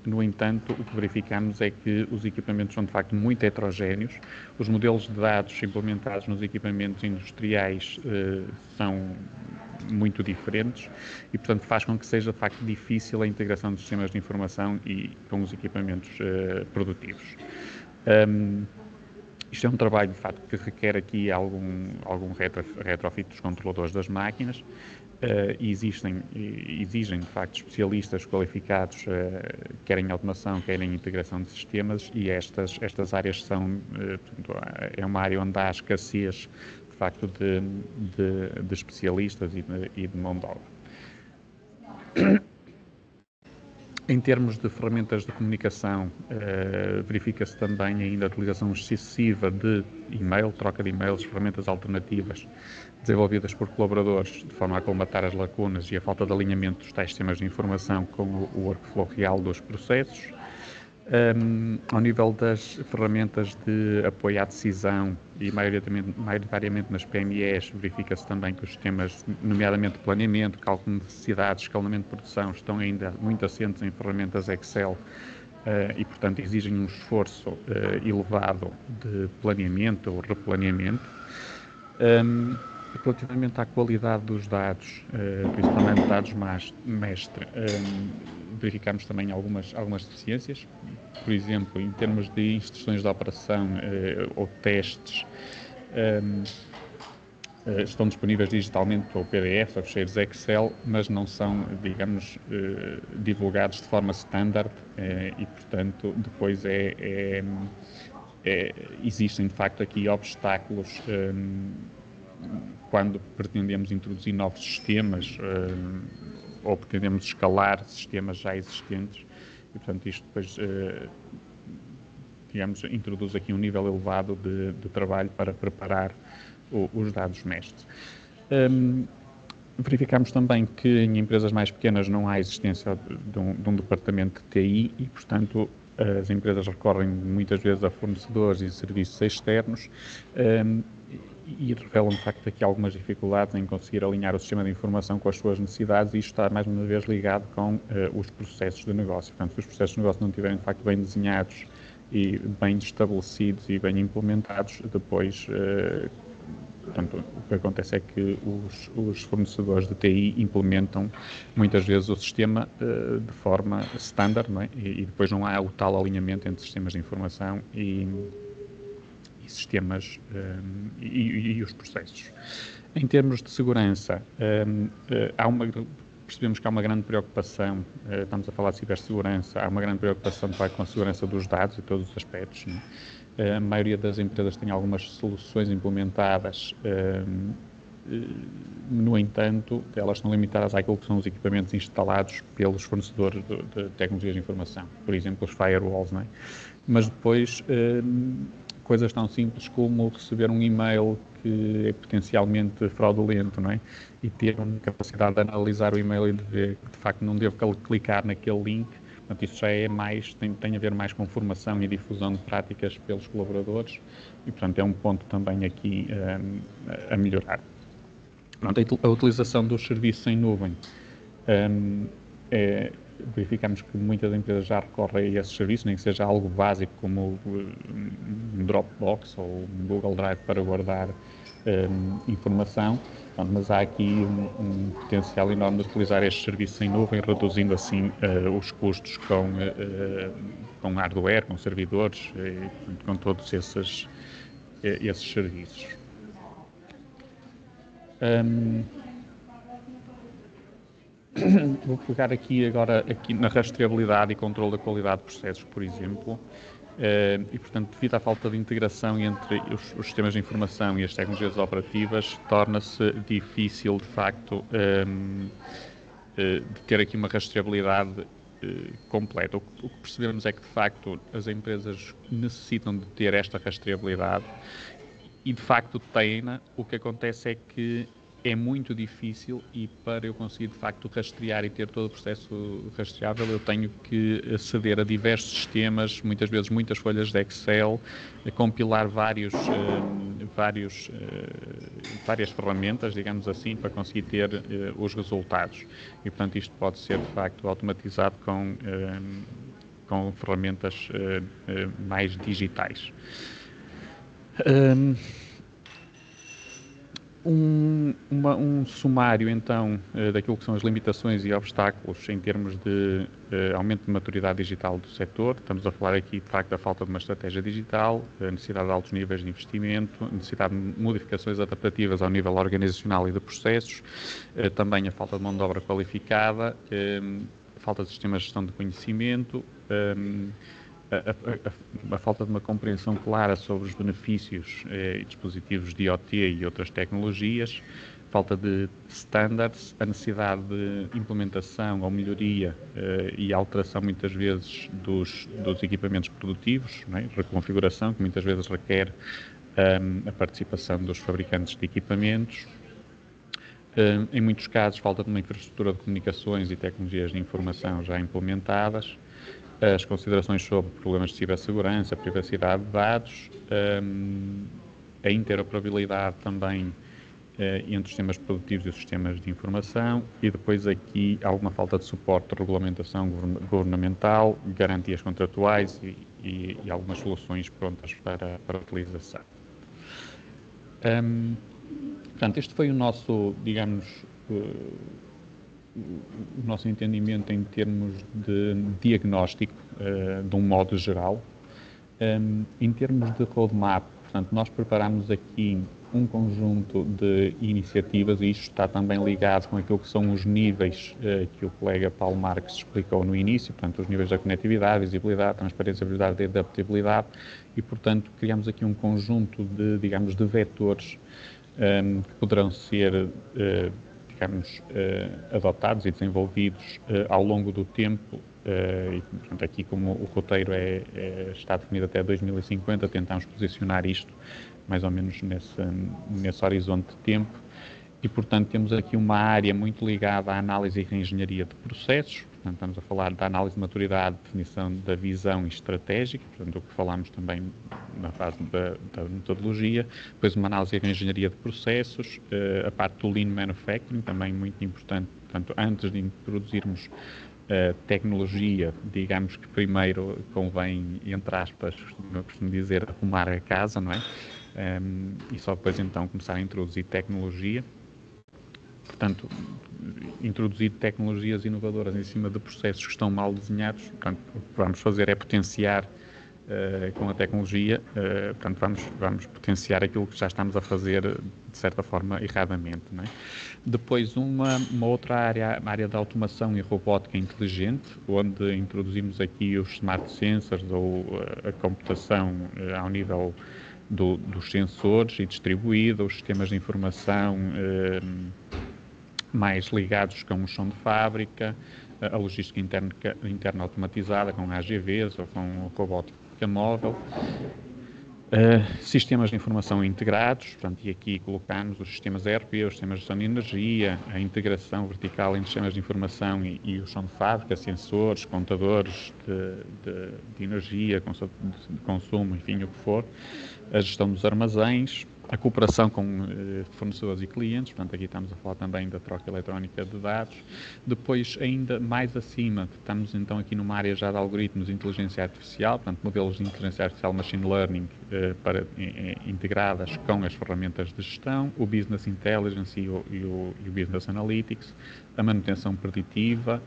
No entanto, o que verificamos é que os equipamentos são de facto muito heterogéneos. Os modelos de dados implementados nos equipamentos industriais são muito diferentes e, portanto, faz com que seja de facto difícil a integração dos sistemas de informação e com os equipamentos produtivos. Isto é um trabalho, de facto, que requer aqui algum retrofit dos controladores das máquinas. Exigem, de facto, especialistas qualificados, quer em automação, quer em integração de sistemas, e estas áreas são, portanto, é uma área onde há escassez, de facto, de especialistas e de mão de obra. Em termos de ferramentas de comunicação, verifica-se também ainda a utilização excessiva de e-mail, troca de e-mails, ferramentas alternativas desenvolvidas por colaboradores de forma a colmatar as lacunas e a falta de alinhamento dos tais sistemas de informação com o workflow real dos processos. Ao nível das ferramentas de apoio à decisão e maioritariamente nas PMEs, verifica-se também que os sistemas, nomeadamente planeamento, cálculo de necessidades, escalonamento de produção, estão ainda muito assentes em ferramentas Excel e, portanto, exigem um esforço elevado de planeamento ou replaneamento. Relativamente à qualidade dos dados, principalmente dados mestre, verificamos também algumas deficiências. Por exemplo, em termos de instruções de operação ou testes, estão disponíveis digitalmente ou PDF ou ficheiros Excel, mas não são, digamos, divulgados de forma standard e, portanto, depois existem, de facto, aqui obstáculos quando pretendemos introduzir novos sistemas ou pretendemos escalar sistemas já existentes e, portanto, isto depois, digamos, introduz aqui um nível elevado de trabalho para preparar os dados mestres. Verificamos também que em empresas mais pequenas não há existência de um departamento de TI e, portanto, as empresas recorrem muitas vezes a fornecedores e serviços externos e revelam, de facto, aqui algumas dificuldades em conseguir alinhar o sistema de informação com as suas necessidades, e isto está, mais uma vez, ligado com os processos de negócio. Portanto, se os processos de negócio não estiverem, de facto, bem desenhados e bem estabelecidos e bem implementados, depois Portanto, o que acontece é que os fornecedores de TI implementam muitas vezes o sistema de forma standard, não é? E depois não há o tal alinhamento entre sistemas de informação e sistemas e os processos. Em termos de segurança, percebemos que há uma grande preocupação, estamos a falar de cibersegurança, há uma grande preocupação com a segurança dos dados e todos os aspectos, não é? A maioria das empresas tem algumas soluções implementadas, no entanto, elas estão limitadas àquilo que são os equipamentos instalados pelos fornecedores de tecnologias de informação, por exemplo, os firewalls, não é? Mas depois, coisas tão simples como receber um e-mail que é potencialmente fraudulento, não é? E ter uma capacidade de analisar o e-mail e de ver que, de facto, não devo clicar naquele link. Portanto, isso já é mais, tem a ver mais com formação e difusão de práticas pelos colaboradores e, portanto, é um ponto também aqui a melhorar. Pronto, a utilização dos serviços em nuvem. Verificamos que muitas empresas já recorrem a esses serviços, nem que seja algo básico como um Dropbox ou um Google Drive para guardar informação, mas há aqui um potencial enorme de utilizar estes serviços em nuvem, reduzindo assim os custos com hardware, com servidores, com todos esses serviços. Vou pegar agora na rastreabilidade e controle da qualidade de processos, por exemplo, e, portanto, devido à falta de integração entre os sistemas de informação e as tecnologias operativas, torna-se difícil, de facto, de ter aqui uma rastreabilidade completa. O que percebemos é que, de facto, as empresas necessitam de ter esta rastreabilidade e, de facto, têm-na. O que acontece é que é muito difícil e para eu conseguir, de facto, rastrear e ter todo o processo rastreável, eu tenho que aceder a diversos sistemas, muitas vezes muitas folhas de Excel, compilar várias ferramentas, digamos assim, para conseguir ter os resultados. E, portanto, isto pode ser, de facto, automatizado com ferramentas mais digitais. Um sumário, então, daquilo que são as limitações e obstáculos em termos de aumento de maturidade digital do setor. Estamos a falar aqui, de facto, da falta de uma estratégia digital, a necessidade de altos níveis de investimento, a necessidade de modificações adaptativas ao nível organizacional e de processos, também a falta de mão de obra qualificada, a falta de sistemas de gestão de conhecimento, a falta de uma compreensão clara sobre os benefícios e dispositivos de IoT e outras tecnologias, falta de standards, a necessidade de implementação ou melhoria e alteração muitas vezes dos equipamentos produtivos, não é? Reconfiguração, que muitas vezes requer a participação dos fabricantes de equipamentos. Em muitos casos, falta de uma infraestrutura de comunicações e tecnologias de informação já implementadas. As considerações sobre problemas de cibersegurança, privacidade de dados, a interoperabilidade também entre os sistemas produtivos e os sistemas de informação e depois aqui alguma falta de suporte de regulamentação governamental, garantias contratuais e algumas soluções prontas para utilização. Portanto, este foi o nosso, digamos, o nosso entendimento em termos de diagnóstico, de um modo geral. Em termos de roadmap, portanto, nós preparamos aqui um conjunto de iniciativas e isto está também ligado com aquilo que são os níveis que o colega Paulo Marques explicou no início, portanto, os níveis da conectividade, visibilidade, transparência, visibilidade e adaptabilidade e, portanto, criamos aqui um conjunto de, digamos, de vetores que poderão ser digamos, adotados e desenvolvidos ao longo do tempo e, portanto, aqui como o roteiro está definido até 2050, tentamos posicionar isto mais ou menos nesse horizonte de tempo e, portanto, temos aqui uma área muito ligada à análise e reengenharia de processos, portanto, estamos a falar da análise de maturidade, definição da visão estratégica, portanto, o que falámos também na fase da metodologia, depois uma análise e reengenharia de processos, a parte do Lean Manufacturing, também muito importante, portanto, antes de introduzirmos tecnologia, digamos que primeiro convém, entre aspas, como eu costumo dizer, arrumar a casa, não é? e só depois então começar a introduzir tecnologia. Portanto, introduzir tecnologias inovadoras em cima de processos que estão mal desenhados. Portanto, o que vamos fazer é potenciar com a tecnologia, portanto, vamos potenciar aquilo que já estamos a fazer, de certa forma, erradamente. Não é? Depois, uma outra área, a área da automação e robótica inteligente, onde introduzimos aqui os smart sensors ou a computação ao nível dos sensores e distribuída, os sistemas de informação mais ligados com o chão de fábrica, a logística interna automatizada com AGVs ou com robótica móvel, sistemas de informação integrados, portanto, e aqui colocamos os sistemas ERP, os sistemas de gestão de energia, a integração vertical entre sistemas de informação e o chão de fábrica, sensores, contadores de energia, de consumo, enfim, o que for, a gestão dos armazéns, a cooperação com fornecedores e clientes, portanto aqui estamos a falar também da troca eletrónica de dados. Depois, ainda mais acima, estamos então aqui numa área já de algoritmos de inteligência artificial, portanto modelos de inteligência artificial machine learning integradas com as ferramentas de gestão, o business intelligence e o business analytics, a manutenção preditiva,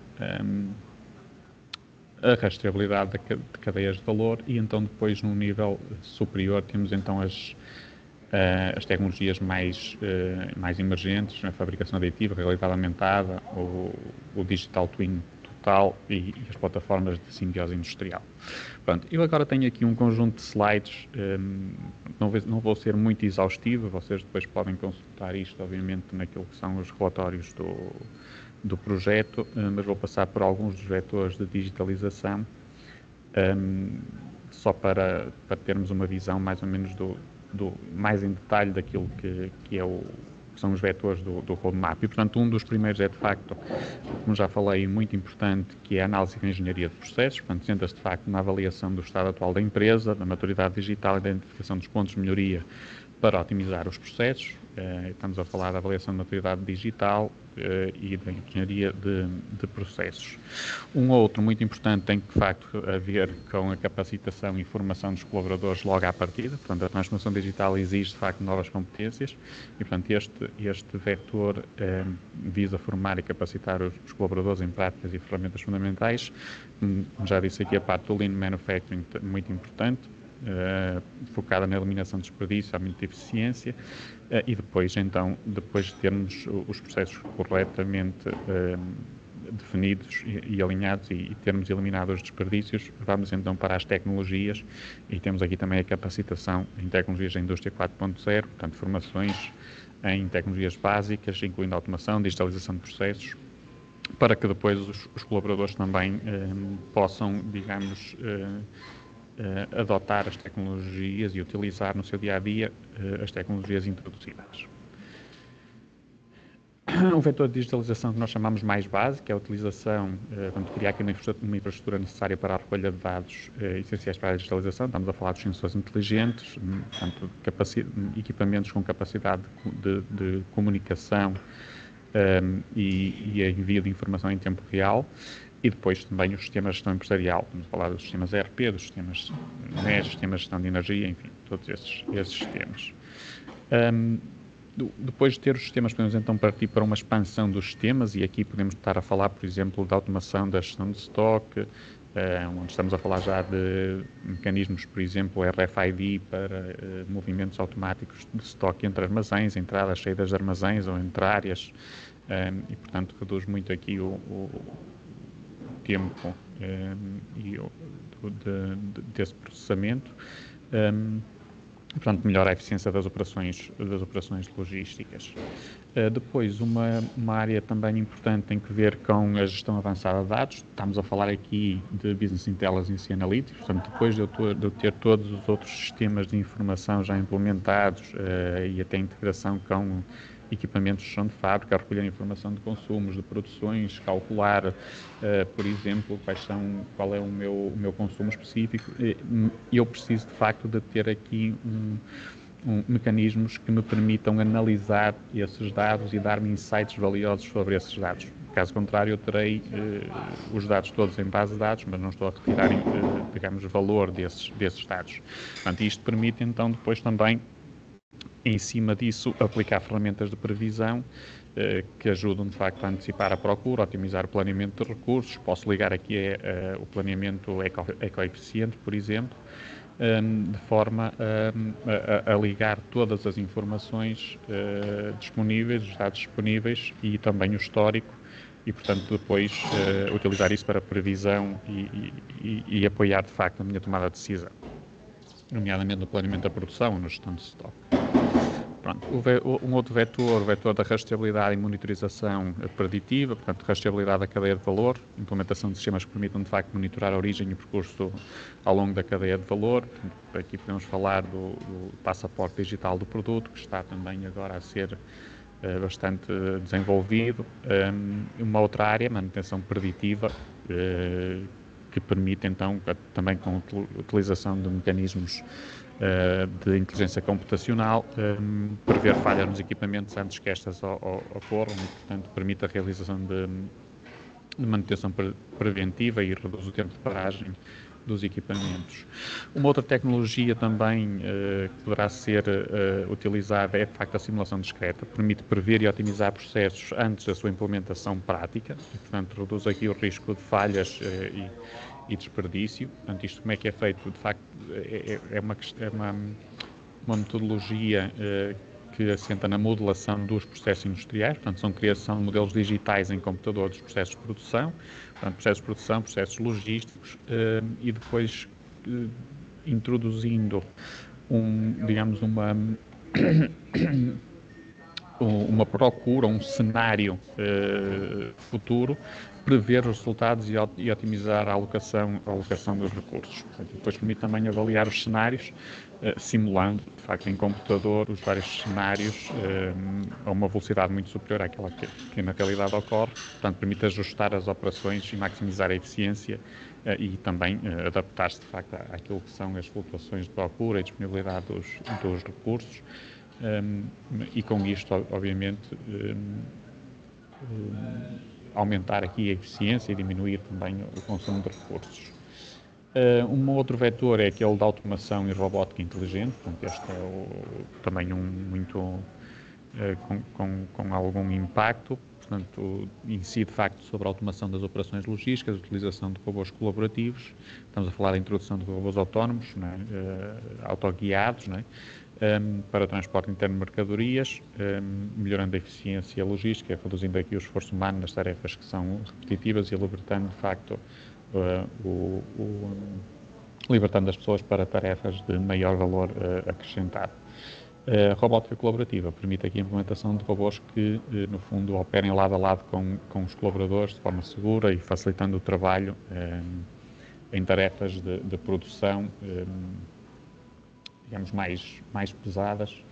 a rastreabilidade de cadeias de valor e então depois num nível superior temos então as tecnologias mais emergentes, a fabricação aditiva, a realidade aumentada, o digital twin total e as plataformas de simbiose industrial. Pronto, eu agora tenho aqui um conjunto de slides, não vou ser muito exaustivo, vocês depois podem consultar isto, obviamente, naquilo que são os relatórios do projeto, mas vou passar por alguns dos vetores de digitalização, só para termos uma visão mais ou menos mais em detalhe daquilo que são os vetores do roadmap. E, portanto, um dos primeiros é, de facto, como já falei, muito importante, que é a análise de engenharia de processos. Portanto, senta-se, de facto, na avaliação do estado atual da empresa, da maturidade digital e da identificação dos pontos de melhoria para otimizar os processos. Estamos a falar da avaliação de maturidade digital e da engenharia de processos. Um outro muito importante tem que, de facto, a ver com a capacitação e formação dos colaboradores logo à partida. Portanto, a transformação digital exige, de facto, novas competências e, portanto, este vetor visa formar e capacitar os colaboradores em práticas e ferramentas fundamentais. Como já disse aqui, a parte do Lean Manufacturing muito importante. Focada na eliminação de desperdício, aumento de eficiência e depois de termos os processos corretamente definidos e alinhados e termos eliminado os desperdícios, vamos então para as tecnologias e temos aqui também a capacitação em tecnologias da indústria 4.0, portanto formações em tecnologias básicas, incluindo automação, digitalização de processos, para que depois os colaboradores também possam, digamos, adotar as tecnologias e utilizar no seu dia-a-dia as tecnologias introduzidas. O vetor de digitalização que nós chamamos mais básico é a utilização, vamos criar aqui uma infraestrutura necessária para a recolha de dados essenciais para a digitalização. Estamos a falar dos sensores inteligentes, portanto, equipamentos com capacidade de comunicação e envio de informação em tempo real. E depois também os sistemas de gestão empresarial, vamos falar dos sistemas ERP, dos sistemas NES, sistemas de gestão de energia, enfim, todos esses sistemas. Depois de ter os sistemas, podemos então partir para uma expansão dos sistemas e aqui podemos estar a falar, por exemplo, da automação da gestão de estoque, onde estamos a falar já de mecanismos, por exemplo, RFID para movimentos automáticos de estoque entre armazéns, entradas, saídas de armazéns ou entre áreas e, portanto, reduz muito aqui o tempo desse processamento, portanto melhora a eficiência das operações logísticas. Depois uma área também importante tem que ver com a gestão avançada de dados. Estamos a falar aqui de Business Intelligence e Analytics, portanto depois de eu ter todos os outros sistemas de informação já implementados e até integração com equipamentos de chão de fábrica, recolher informação de consumos, de produções, calcular, por exemplo, qual é o meu consumo específico. Eu preciso, de facto, de ter aqui mecanismos que me permitam analisar esses dados e dar-me insights valiosos sobre esses dados. Caso contrário, eu terei os dados todos em base de dados, mas não estou a retirar, digamos, valor desses dados. Portanto, isto permite, então, depois também em cima disso, aplicar ferramentas de previsão que ajudam, de facto, a antecipar a procura, a otimizar o planeamento de recursos. Posso ligar aqui o planeamento ecoeficiente, por exemplo, de forma a ligar todas as informações disponíveis, os dados disponíveis e também o histórico, e, portanto, depois utilizar isso para previsão e apoiar, de facto, a minha tomada de decisão, nomeadamente no planeamento da produção ou na gestão de estoque. Pronto. Um outro vetor, o vetor da rastreabilidade e monitorização preditiva, portanto, rastreabilidade da cadeia de valor, implementação de sistemas que permitam, de facto, monitorar a origem e o percurso ao longo da cadeia de valor. Portanto, aqui podemos falar do passaporte digital do produto, que está também agora a ser bastante desenvolvido. Uma outra área, manutenção preditiva, que permite, então, também com a utilização de mecanismos de inteligência computacional, prever falhas nos equipamentos antes que estas ocorram e, portanto, permite a realização de manutenção preventiva e reduz o tempo de paragem dos equipamentos. Uma outra tecnologia também que poderá ser utilizada é, de facto, a simulação discreta. Permite prever e otimizar processos antes da sua implementação prática e, portanto, reduz aqui o risco de falhas e desperdício. Portanto, isto como é que é feito? De facto, é uma metodologia que assenta na modelação dos processos industriais, portanto, são criação de modelos digitais em computador dos processos de produção, portanto, processos de produção, processos logísticos, e depois introduzindo digamos, uma procura, um cenário futuro, prever os resultados e otimizar a alocação dos recursos. Portanto, depois permite também avaliar os cenários, simulando, de facto, em computador, os vários cenários a uma velocidade muito superior àquela que na realidade ocorre. Portanto, permite ajustar as operações e maximizar a eficiência e também adaptar-se, de facto, àquilo que são as flutuações de procura e disponibilidade dos recursos. E com isto, obviamente, aumentar aqui a eficiência e diminuir também o consumo de recursos. Um outro vetor é aquele da automação e robótica inteligente, portanto, este é também muito com algum impacto, portanto, incide de facto sobre a automação das operações logísticas, a utilização de robôs colaborativos, estamos a falar da introdução de robôs autónomos, autoguiados, para transporte interno de mercadorias, melhorando a eficiência logística, reduzindo aqui o esforço humano nas tarefas que são repetitivas e libertando, de facto, libertando as pessoas para tarefas de maior valor acrescentado. A robótica colaborativa permite aqui a implementação de robôs que, no fundo, operem lado a lado com os colaboradores de forma segura e facilitando o trabalho em tarefas de produção, digamos, mais pesadas,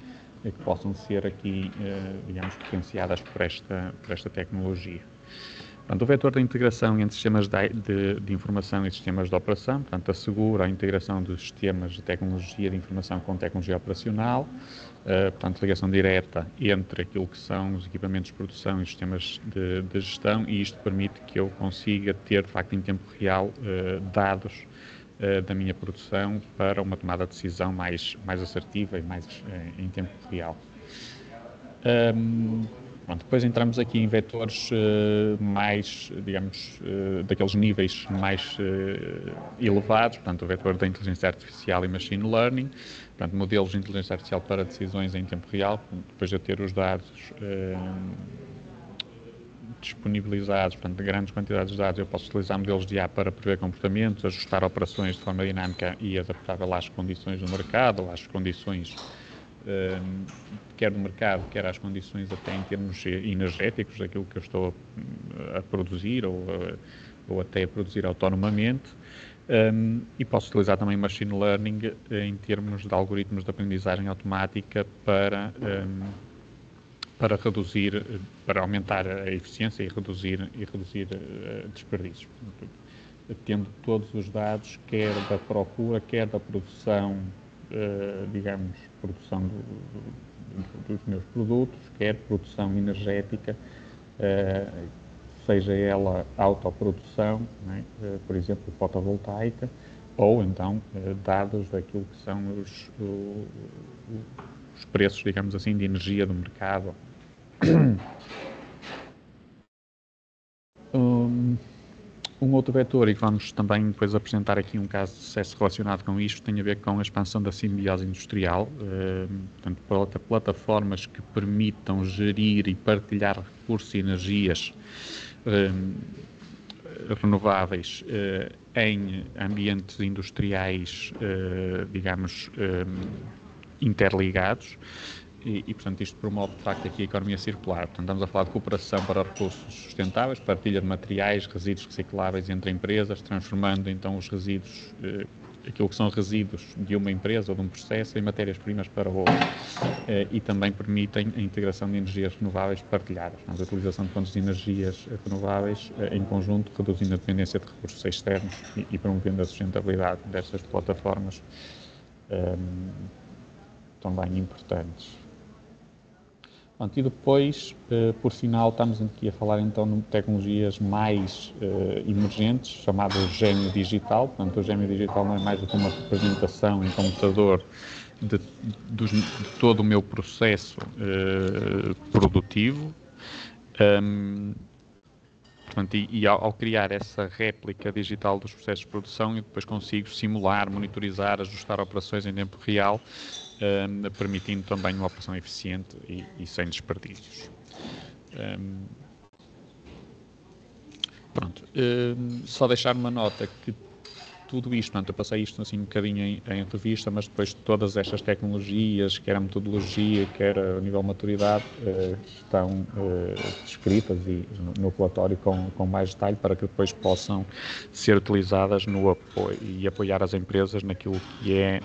que possam ser aqui, digamos, potenciadas por esta tecnologia. Portanto, o vetor da integração entre sistemas de informação e sistemas de operação, portanto, assegura a integração dos sistemas de tecnologia de informação com tecnologia operacional, portanto, ligação direta entre aquilo que são os equipamentos de produção e os sistemas de gestão, e isto permite que eu consiga ter, de facto, em tempo real, dados da minha produção para uma tomada de decisão mais assertiva e mais em tempo real. Pronto, depois entramos aqui em vetores mais, digamos, daqueles níveis mais elevados, portanto, o vetor da inteligência artificial e machine learning, portanto, modelos de inteligência artificial para decisões em tempo real, depois de eu ter os dados disponibilizados, portanto, de grandes quantidades de dados, eu posso utilizar modelos de IA para prever comportamentos, ajustar operações de forma dinâmica e adaptável às condições do mercado, às condições quer do mercado, quer às condições até em termos energéticos daquilo que eu estou a produzir ou até a produzir autonomamente. E posso utilizar também machine learning em termos de algoritmos de aprendizagem automática para reduzir, para aumentar a eficiência e reduzir desperdícios. Portanto, tendo todos os dados, quer da procura, quer da produção, digamos, produção dos meus produtos, quer produção energética, seja ela autoprodução, por exemplo, fotovoltaica, ou então dados daquilo que são os os preços, digamos assim, de energia do mercado. Um outro vetor, e que vamos também depois apresentar aqui um caso de sucesso relacionado com isto, tem a ver com a expansão da simbiose industrial, portanto, plataformas que permitam gerir e partilhar recursos e energias renováveis em ambientes industriais, digamos, interligados. E, portanto, isto promove, de facto, aqui a economia circular. Portanto, estamos a falar de cooperação para recursos sustentáveis, partilha de materiais, resíduos recicláveis entre empresas, transformando, então, os resíduos, aquilo que são resíduos de uma empresa ou de um processo, em matérias-primas para outro. E também permitem a integração de energias renováveis partilhadas. A utilização de fontes de energias renováveis em conjunto, reduzindo a dependência de recursos externos e promovendo a sustentabilidade destas plataformas também importantes. Pronto, e depois, por final, estamos aqui a falar então de tecnologias mais emergentes, chamado gêmeo digital. Portanto, o gêmeo digital não é mais do que uma representação em computador de todo o meu processo produtivo. Portanto, ao criar essa réplica digital dos processos de produção, eu depois consigo simular, monitorizar, ajustar operações em tempo real, permitindo também uma operação eficiente e sem desperdícios. Pronto, só deixar uma nota que tudo isto, portanto, eu passei isto assim um bocadinho em revista, mas depois todas estas tecnologias, quer a metodologia, quer a nível de maturidade, estão descritas no relatório com mais detalhe para que depois possam ser utilizadas no apoio e apoiar as empresas naquilo que é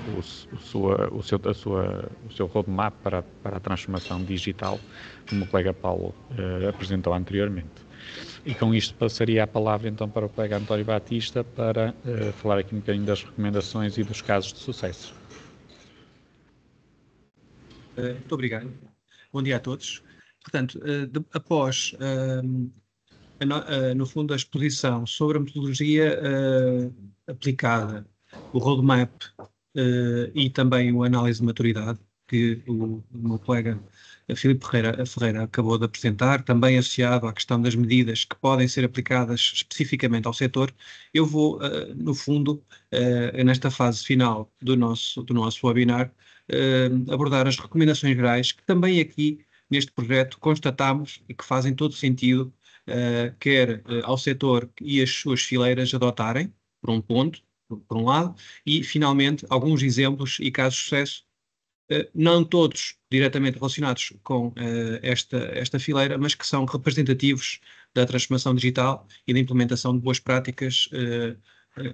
o seu roadmap para a transformação digital, como o colega Paulo apresentou anteriormente. E com isto passaria a palavra então para o colega António Batista para falar aqui um bocadinho das recomendações e dos casos de sucesso. Muito obrigado. Bom dia a todos. Portanto, após, no fundo, a exposição sobre a metodologia aplicada, o roadmap e também a análise de maturidade, que o meu colega Filipe Ferreira acabou de apresentar, também associado à questão das medidas que podem ser aplicadas especificamente ao setor, eu vou, no fundo, nesta fase final do nosso webinar, abordar as recomendações gerais que também aqui, neste projeto, constatamos e que fazem todo sentido, quer ao setor e as suas fileiras adotarem, por um ponto, por um lado, e, finalmente, alguns exemplos e casos de sucesso, não todos diretamente relacionados com esta fileira, mas que são representativos da transformação digital e da implementação de boas práticas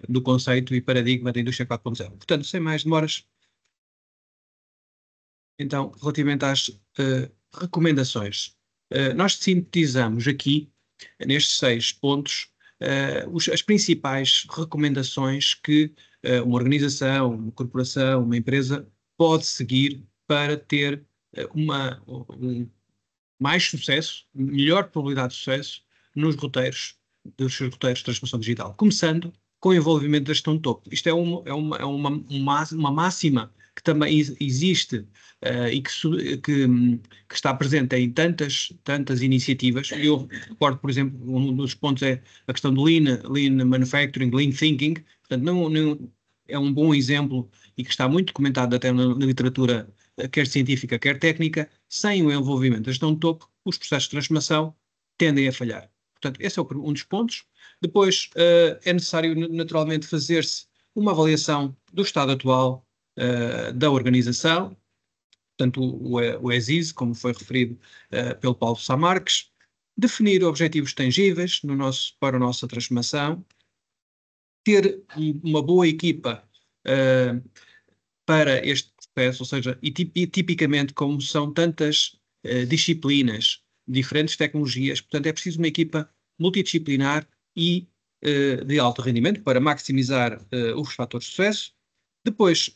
do conceito e paradigma da indústria 4.0. Portanto, sem mais demoras, então, relativamente às recomendações, nós sintetizamos aqui, nestes 6 pontos, as principais recomendações que uma organização, uma corporação, uma empresa pode seguir para ter mais sucesso, melhor probabilidade de sucesso dos seus roteiros de transformação digital. Começando com o envolvimento da gestão de topo. Isto é uma máxima que também existe e que está presente em tantas iniciativas. Eu recordo, por exemplo, um dos pontos é a questão do Lean Manufacturing, Lean Thinking. Portanto, é um bom exemplo e que está muito comentado até na literatura, quer científica, quer técnica. Sem o envolvimento da gestão de topo, os processos de transformação tendem a falhar. Portanto, esse é um dos pontos. Depois, é necessário, naturalmente, fazer-se uma avaliação do estado atual da organização, portanto, o ESIS, como foi referido pelo Paulo Sá Marques, definir objetivos tangíveis para a nossa transformação, ter uma boa equipa para este processo, ou seja, e tipicamente como são tantas disciplinas, diferentes tecnologias, portanto é preciso uma equipa multidisciplinar e de alto rendimento para maximizar os fatores de sucesso. Depois,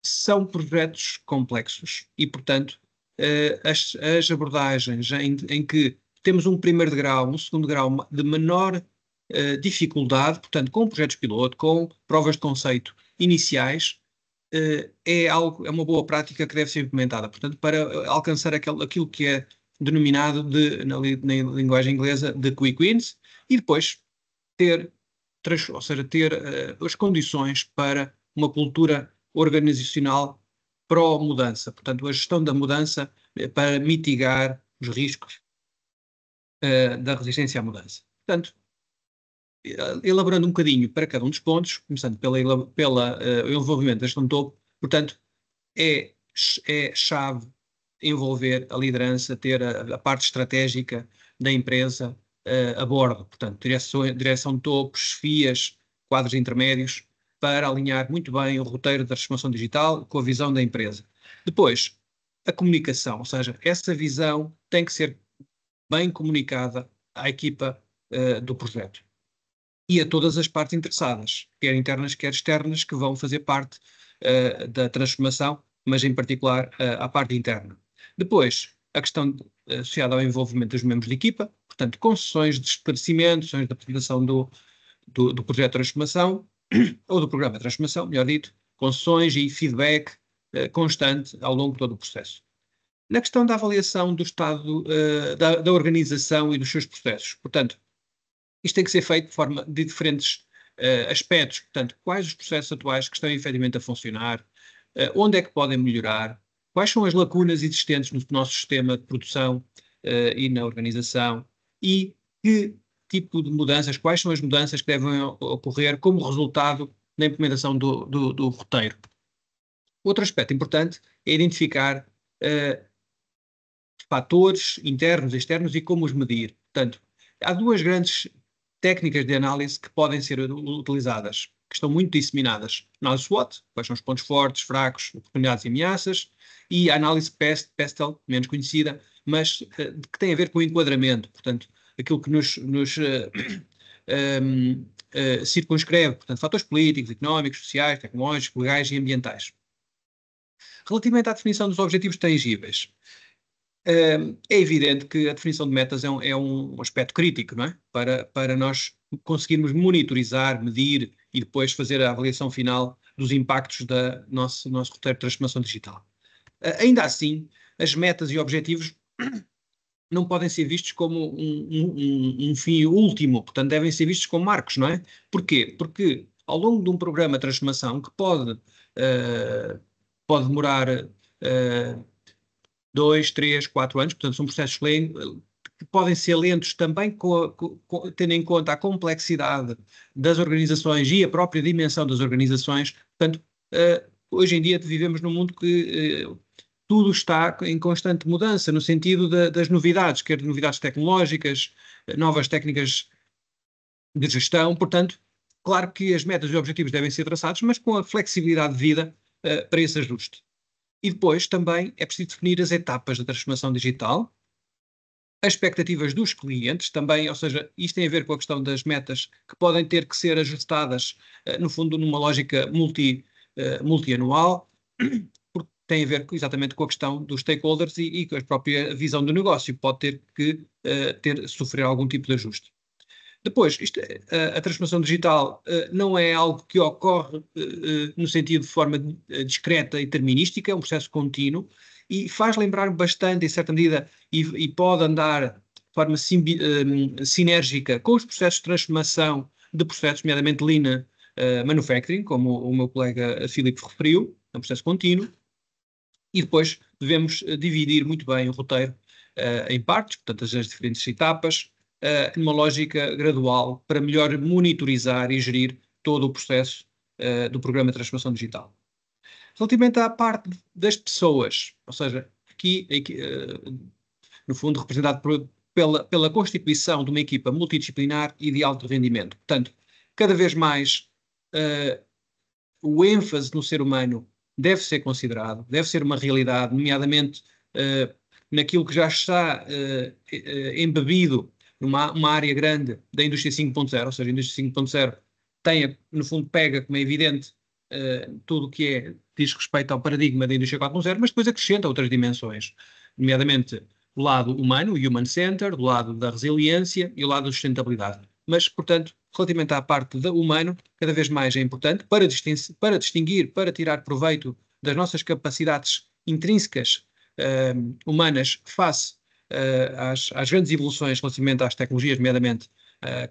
são projetos complexos e, portanto, as abordagens em que temos um primeiro degrau, um segundo grau de menor dificuldade, portanto, com projetos piloto, com provas de conceito iniciais, é uma boa prática que deve ser implementada, portanto, para alcançar aquilo que é denominado na linguagem inglesa de quick wins, e depois ter as condições para uma cultura organizacional pró-mudança, portanto, a gestão da mudança para mitigar os riscos da resistência à mudança. Portanto, elaborando um bocadinho para cada um dos pontos, começando pelo envolvimento da gestão de topo, portanto, é chave envolver a liderança, ter a parte estratégica da empresa a bordo, portanto, direção de topo, chefias, quadros intermédios, para alinhar muito bem o roteiro da transformação digital com a visão da empresa. Depois, a comunicação, ou seja, essa visão tem que ser bem comunicada à equipa do projeto e a todas as partes interessadas, quer internas, quer externas, que vão fazer parte da transformação, mas em particular à parte interna. Depois, a questão associada ao envolvimento dos membros de equipa, portanto, com sessões de esclarecimento, sessões de apresentação do projeto de transformação, ou do programa de transformação, melhor dito, com sessões e feedback constante ao longo de todo o processo. Na questão da avaliação do estado da organização e dos seus processos, portanto, isto tem que ser feito de forma de diferentes aspectos, portanto, quais os processos atuais que estão efetivamente a funcionar, onde é que podem melhorar, quais são as lacunas existentes no nosso sistema de produção e na organização, e que tipo de mudanças, quais são as mudanças que devem ocorrer como resultado da implementação do roteiro. Outro aspecto importante é identificar fatores internos e externos e como os medir. Portanto, há duas grandes técnicas de análise que podem ser utilizadas, que estão muito disseminadas. Análise SWOT, quais são os pontos fortes, fracos, oportunidades e ameaças, e a análise PESTEL, menos conhecida, mas que tem a ver com o enquadramento, portanto, aquilo que nos circunscreve, portanto, fatores políticos, económicos, sociais, tecnológicos, legais e ambientais. Relativamente à definição dos objetivos tangíveis, é evidente que a definição de metas é um aspecto crítico, não é? Para nós conseguirmos monitorizar, medir e depois fazer a avaliação final dos impactos do nosso roteiro de transformação digital. Ainda assim, as metas e objetivos não podem ser vistos como um fim último, portanto devem ser vistos como marcos, não é? Porquê? Porque ao longo de um programa de transformação que pode demorar 2, 3, 4 anos, portanto são processos que podem ser lentos também tendo em conta a complexidade das organizações e a própria dimensão das organizações. Portanto, hoje em dia vivemos num mundo que tudo está em constante mudança, no sentido das novidades, quer novidades tecnológicas, novas técnicas de gestão. Portanto, claro que as metas e objetivos devem ser traçados, mas com a flexibilidade devida para esse ajuste. E depois também é preciso definir as etapas da transformação digital, as expectativas dos clientes também, ou seja, isto tem a ver com a questão das metas que podem ter que ser ajustadas, no fundo, numa lógica multianual, porque tem a ver exatamente com a questão dos stakeholders e com a própria visão do negócio, pode ter que sofrer algum tipo de ajuste. Depois, a transformação digital não é algo que ocorre no sentido de forma discreta e determinística, é um processo contínuo e faz lembrar bastante, em certa medida, e pode andar de forma sinérgica com os processos de transformação de processos, nomeadamente Lean Manufacturing, como o meu colega Filipe referiu, é um processo contínuo, e depois devemos dividir muito bem o roteiro em partes, portanto, as diferentes etapas, numa lógica gradual para melhor monitorizar e gerir todo o processo do programa de transformação digital. Relativamente à parte das pessoas, ou seja, aqui no fundo representado pela constituição de uma equipa multidisciplinar e de alto rendimento. Portanto, cada vez mais o ênfase no ser humano deve ser considerado, deve ser uma realidade, nomeadamente naquilo que já está embebido numa área grande da indústria 5.0, ou seja, a indústria 5.0 tem, no fundo, pega, como é evidente, tudo o que diz respeito ao paradigma da indústria 4.0, mas depois acrescenta outras dimensões, nomeadamente o lado humano, o human center, do lado da resiliência e o lado da sustentabilidade. Mas, portanto, relativamente à parte do humano, cada vez mais é importante para distinguir, para tirar proveito das nossas capacidades intrínsecas humanas face às grandes evoluções relativamente às tecnologias, nomeadamente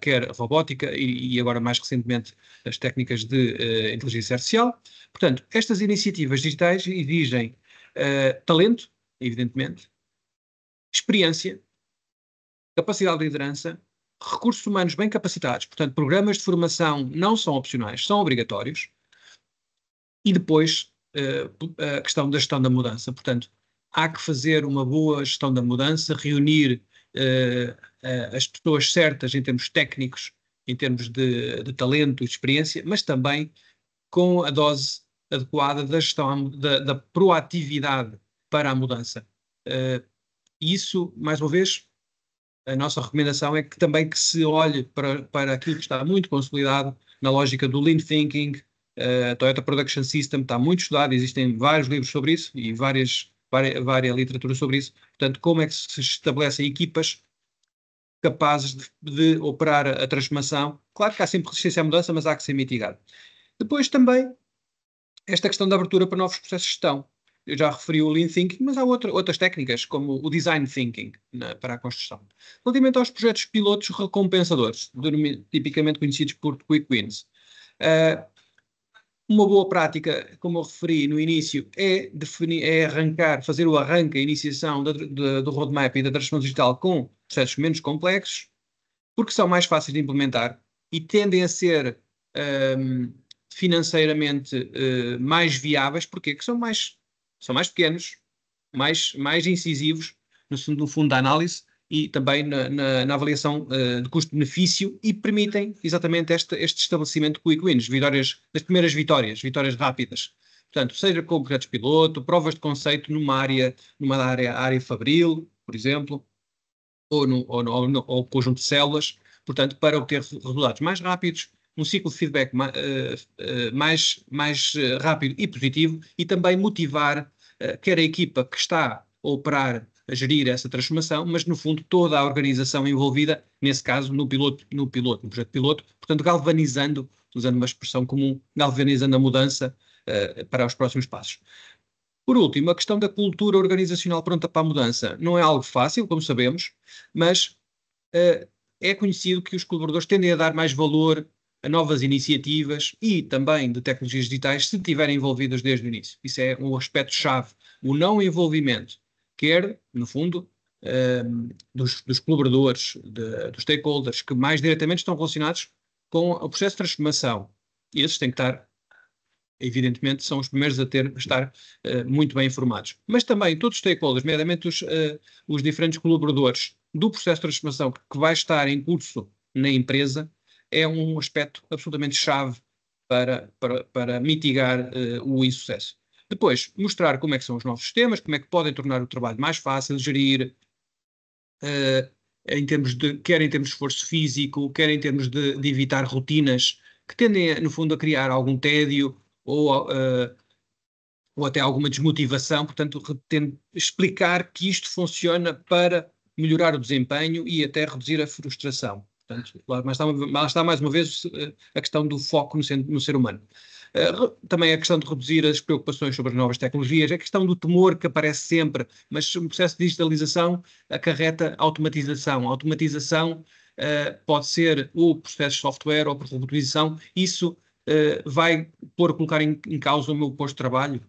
quer robótica e agora mais recentemente as técnicas de inteligência artificial. Portanto, estas iniciativas digitais exigem talento, evidentemente, experiência, capacidade de liderança, recursos humanos bem capacitados, portanto, programas de formação não são opcionais, são obrigatórios, e depois a questão da gestão da mudança. Portanto, há que fazer uma boa gestão da mudança, reunir as pessoas certas em termos técnicos, em termos de talento e de experiência, mas também com a dose adequada da gestão, da proatividade para a mudança. Isso, mais uma vez, a nossa recomendação é que também que se olhe para aquilo que está muito consolidado na lógica do Lean Thinking. A Toyota Production System está muito estudado, existem vários livros sobre isso e várias literatura sobre isso. Portanto, como é que se estabelecem equipas capazes de operar a transformação? Claro que há sempre resistência à mudança, mas há que ser mitigado. Depois também, esta questão da abertura para novos processos de gestão. Eu já referi o Lean Thinking, mas há outras técnicas, como o Design Thinking, para a construção. Relativamente aos projetos pilotos recompensadores, tipicamente conhecidos por Quick Wins. Uma boa prática, como eu referi no início, é fazer o arranque, a iniciação do roadmap e da transformação digital com processos menos complexos, porque são mais fáceis de implementar e tendem a ser financeiramente mais viáveis, porque são mais pequenos, mais incisivos no fundo da análise e também na avaliação de custo-benefício, e permitem exatamente este estabelecimento de quick wins, das primeiras vitórias rápidas. Portanto, seja com projetos piloto, provas de conceito numa área fabril, por exemplo, ou conjunto de células, portanto, para obter resultados mais rápidos, um ciclo de feedback mais rápido e positivo, e também motivar quer a equipa que está a operar, a gerir essa transformação, mas no fundo toda a organização envolvida, nesse caso no projeto piloto, portanto galvanizando, usando uma expressão comum, galvanizando a mudança para os próximos passos. Por último, a questão da cultura organizacional pronta para a mudança não é algo fácil, como sabemos, mas é conhecido que os colaboradores tendem a dar mais valor a novas iniciativas e também de tecnologias digitais se estiverem envolvidas desde o início. Isso é um aspecto-chave. O não envolvimento, quer, no fundo, dos colaboradores, dos stakeholders, que mais diretamente estão relacionados com o processo de transformação. E esses têm que estar, evidentemente, são os primeiros a estar muito bem informados. Mas também todos os stakeholders, nomeadamente os diferentes colaboradores do processo de transformação que vai estar em curso na empresa, é um aspecto absolutamente chave para mitigar o insucesso. Depois, mostrar como é que são os novos sistemas, como é que podem tornar o trabalho mais fácil de gerir, quer em termos de esforço físico, quer em termos de evitar rotinas que tendem, no fundo, a criar algum tédio ou até alguma desmotivação. Portanto, explicar que isto funciona para melhorar o desempenho e até reduzir a frustração. Portanto, lá está mais uma vez a questão do foco no ser humano. Também a questão de reduzir as preocupações sobre as novas tecnologias, a questão do temor que aparece sempre, mas o processo de digitalização acarreta automatização. A automatização pode ser o processo de software ou por robotização. Isso vai colocar em causa o meu posto de trabalho?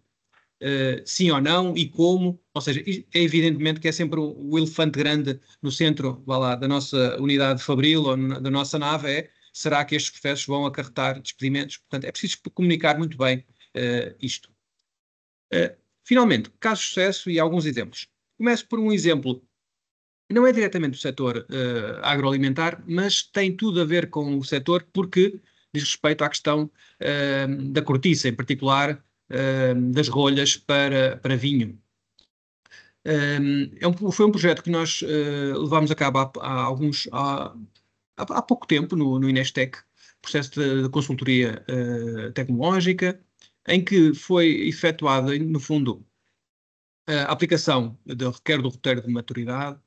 Sim ou não, e como? Ou seja, é evidentemente que é sempre o elefante grande no centro da nossa unidade fabril ou da nossa nave, será que estes processos vão acarretar despedimentos? Portanto, é preciso comunicar muito bem isto. Finalmente, casos de sucesso e alguns exemplos. Começo por um exemplo, não é diretamente do setor agroalimentar, mas tem tudo a ver com o setor porque diz respeito à questão da cortiça, em particular das rolhas para vinho. Foi um projeto que nós levámos a cabo há pouco tempo no Inestec, processo de consultoria tecnológica, em que foi efetuada, no fundo, a aplicação quer do roteiro de maturidade,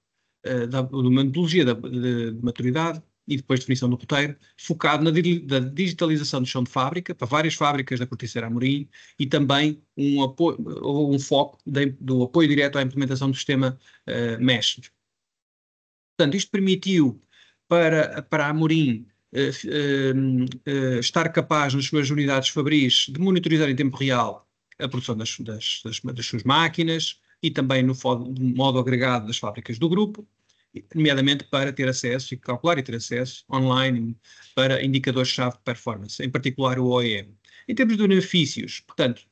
da metodologia de maturidade, e depois definição do roteiro, focado na digitalização do chão de fábrica, para várias fábricas da Corticeira Amorim, e também um foco do apoio direto à implementação do sistema MES. Portanto, isto permitiu para a Amorim estar capaz nas suas unidades fabris de monitorizar em tempo real a produção das suas máquinas e também no modo agregado das fábricas do grupo, nomeadamente para ter acesso e calcular e ter acesso online para indicadores-chave de performance, em particular o OEM. Em termos de benefícios, portanto,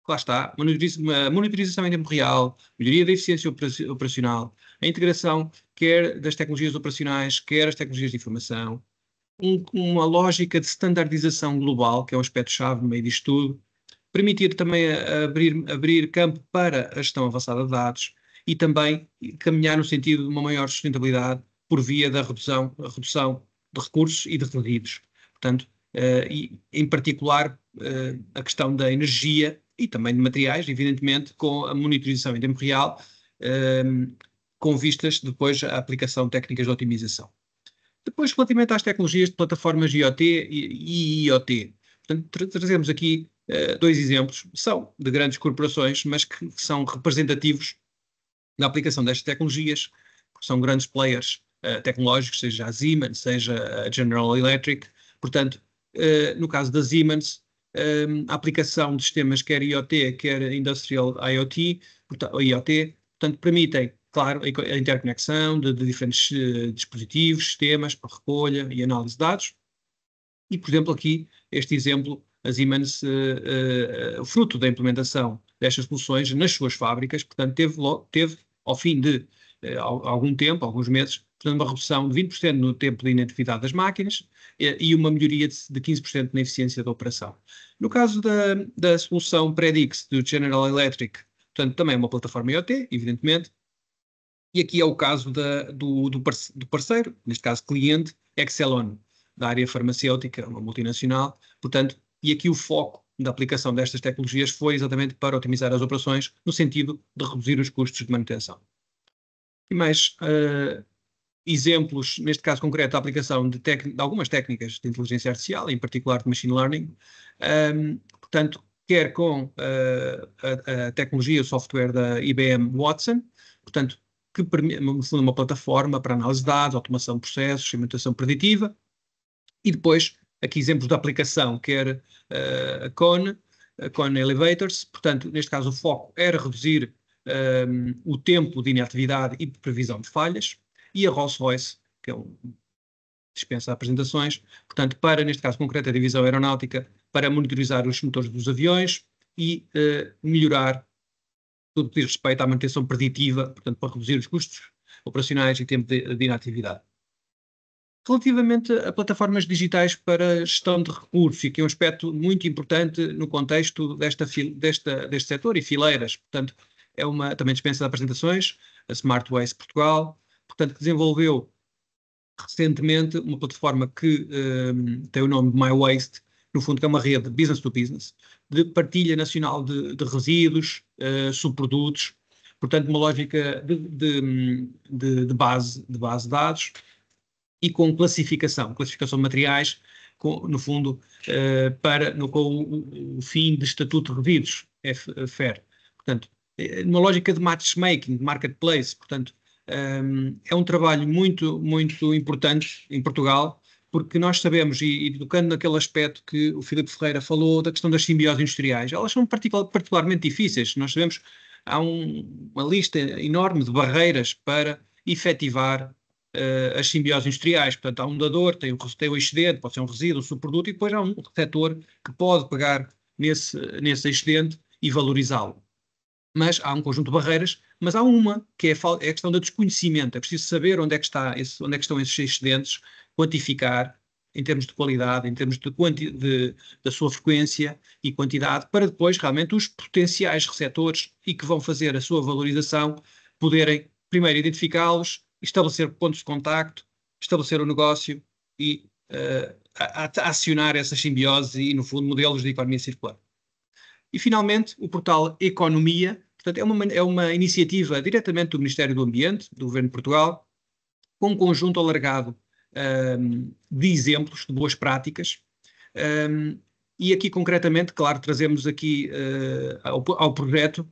lá está, monitorização em tempo real, melhoria da eficiência operacional, a integração quer das tecnologias operacionais, quer as tecnologias de informação, uma lógica de standardização global, que é um aspecto-chave no meio disto tudo, permitir também abrir campo para a gestão avançada de dados e também caminhar no sentido de uma maior sustentabilidade por via da redução de recursos e de resíduos. Portanto, e em particular a questão da energia e também de materiais, evidentemente, com a monitorização em tempo real, com vistas depois à aplicação de técnicas de otimização. Depois, relativamente às tecnologias de plataformas IoT e IoT, portanto, trazemos aqui dois exemplos, são de grandes corporações, mas que são representativos da aplicação destas tecnologias, porque são grandes players tecnológicos, seja a Siemens, seja a General Electric. Portanto, no caso da Siemens, a aplicação de sistemas quer IoT, quer Industrial IoT, portanto, permitem, claro, a interconexão de diferentes dispositivos, sistemas para recolha e análise de dados. E, por exemplo, aqui, este exemplo, a Siemens, fruto da implementação destas soluções nas suas fábricas, portanto, teve ao fim de algum tempo, alguns meses, portanto, uma redução de 20% no tempo de inatividade das máquinas e uma melhoria de 15% na eficiência da operação. No caso da solução Predix do General Electric, portanto, também é uma plataforma IoT, evidentemente, e aqui é o caso do parceiro, neste caso cliente, Exelon, da área farmacêutica, uma multinacional, portanto, e aqui o foco da aplicação destas tecnologias foi exatamente para otimizar as operações no sentido de reduzir os custos de manutenção. E mais exemplos, neste caso concreto, a aplicação de algumas técnicas de inteligência artificial, em particular de machine learning, portanto, quer com a tecnologia, o software da IBM Watson, portanto, que permite uma plataforma para análise de dados, automação de processos, segmentação preditiva, e depois, aqui exemplos de aplicação, quer a Kone Elevators, portanto, neste caso o foco era reduzir o tempo de inatividade e previsão de falhas, e a Rolls-Royce, que dispensa apresentações, portanto, para, neste caso concreto, a divisão aeronáutica, para monitorizar os motores dos aviões e melhorar tudo que diz respeito à manutenção preditiva, portanto, para reduzir os custos operacionais e tempo de inatividade. Relativamente a plataformas digitais para gestão de recursos, e aqui é um aspecto muito importante no contexto deste setor e fileiras, portanto, também dispensa de apresentações, a Smart Waste Portugal, portanto, que desenvolveu recentemente uma plataforma que tem o nome de My Waste, no fundo que é uma rede business to business, de partilha nacional de resíduos, subprodutos, portanto uma lógica de base de dados e com classificação de materiais, no fundo, com o fim de estatuto de resíduos, FAIR. Portanto, numa lógica de matchmaking, de marketplace, portanto, é um trabalho muito, muito importante em Portugal, porque nós sabemos, e tocando naquele aspecto que o Filipe Ferreira falou, da questão das simbioses industriais, elas são particularmente difíceis. Nós sabemos, há uma lista enorme de barreiras para efetivar as simbioses industriais. Portanto, há um dador, tem o excedente, pode ser um resíduo, um subproduto, e depois há um receptor que pode pegar nesse excedente e valorizá-lo. Mas há um conjunto de barreiras, mas há uma que é a questão do desconhecimento. É preciso saber onde é que estão esses excedentes, quantificar em termos de qualidade, em termos da sua frequência e quantidade, para depois realmente os potenciais receptores e que vão fazer a sua valorização poderem primeiro identificá-los, estabelecer pontos de contacto, estabelecer o negócio e acionar essas simbioses e, no fundo, modelos de economia circular. E, finalmente, o portal Economia, portanto, é uma iniciativa diretamente do Ministério do Ambiente, do Governo de Portugal, com um conjunto alargado de exemplos, de boas práticas. E aqui concretamente, claro, trazemos aqui ao projeto,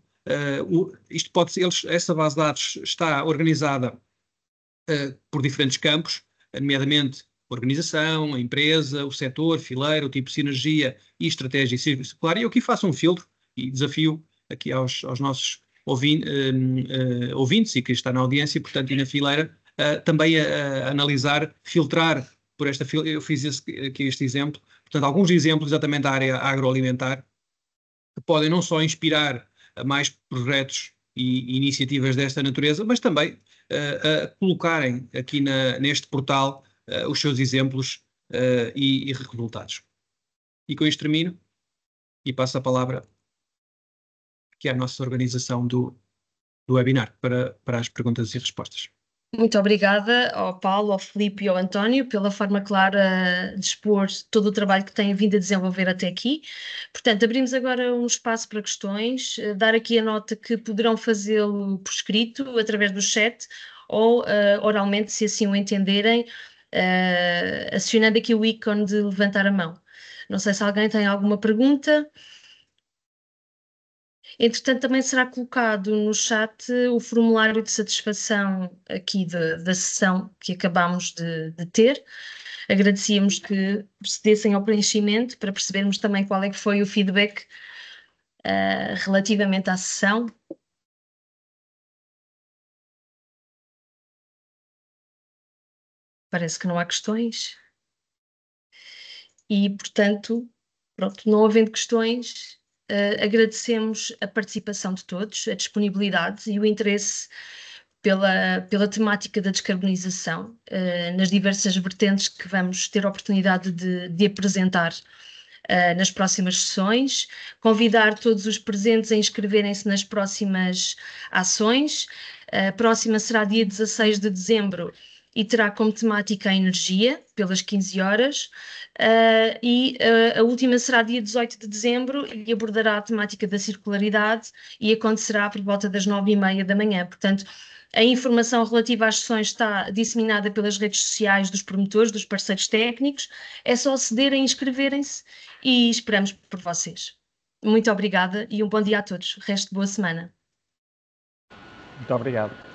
isto pode ser, essa base de dados está organizada por diferentes campos, nomeadamente organização, a empresa, o setor, fileira, o tipo de sinergia e estratégia circular. E eu aqui faço um filtro e desafio aqui aos nossos ouvintes e que está na audiência, portanto, e na fileira, também a analisar, filtrar por esta fileira. Eu fiz aqui este exemplo, portanto, alguns exemplos exatamente da área agroalimentar que podem não só inspirar a mais projetos e iniciativas desta natureza, mas também a colocarem aqui neste portal os seus exemplos e resultados. E com isto termino e passo a palavra aqui à nossa organização do webinar para as perguntas e respostas. Muito obrigada ao Paulo, ao Filipe e ao António pela forma clara de expor todo o trabalho que têm vindo a desenvolver até aqui. Portanto, abrimos agora um espaço para questões, dar aqui a nota que poderão fazê-lo por escrito, através do chat, ou oralmente, se assim o entenderem, acionando aqui o ícone de levantar a mão. Não sei se alguém tem alguma pergunta. Entretanto, também será colocado no chat o formulário de satisfação aqui da sessão que acabámos de ter. Agradecíamos que procedessem ao preenchimento para percebermos também qual é que foi o feedback relativamente à sessão. Parece que não há questões. E, portanto, pronto, não havendo questões, agradecemos a participação de todos, a disponibilidade e o interesse pela temática da descarbonização, nas diversas vertentes que vamos ter a oportunidade de apresentar nas próximas sessões. Convidar todos os presentes a inscreverem-se nas próximas ações. A próxima será dia 16 de dezembro e terá como temática a energia, pelas 15 horas, a última será dia 18 de dezembro e abordará a temática da circularidade e acontecerá por volta das 9h30 da manhã. Portanto, a informação relativa às sessões está disseminada pelas redes sociais dos promotores, dos parceiros técnicos. É só acederem, inscreverem-se e esperamos por vocês. Muito obrigada e um bom dia a todos. Resto de boa semana. Muito obrigado.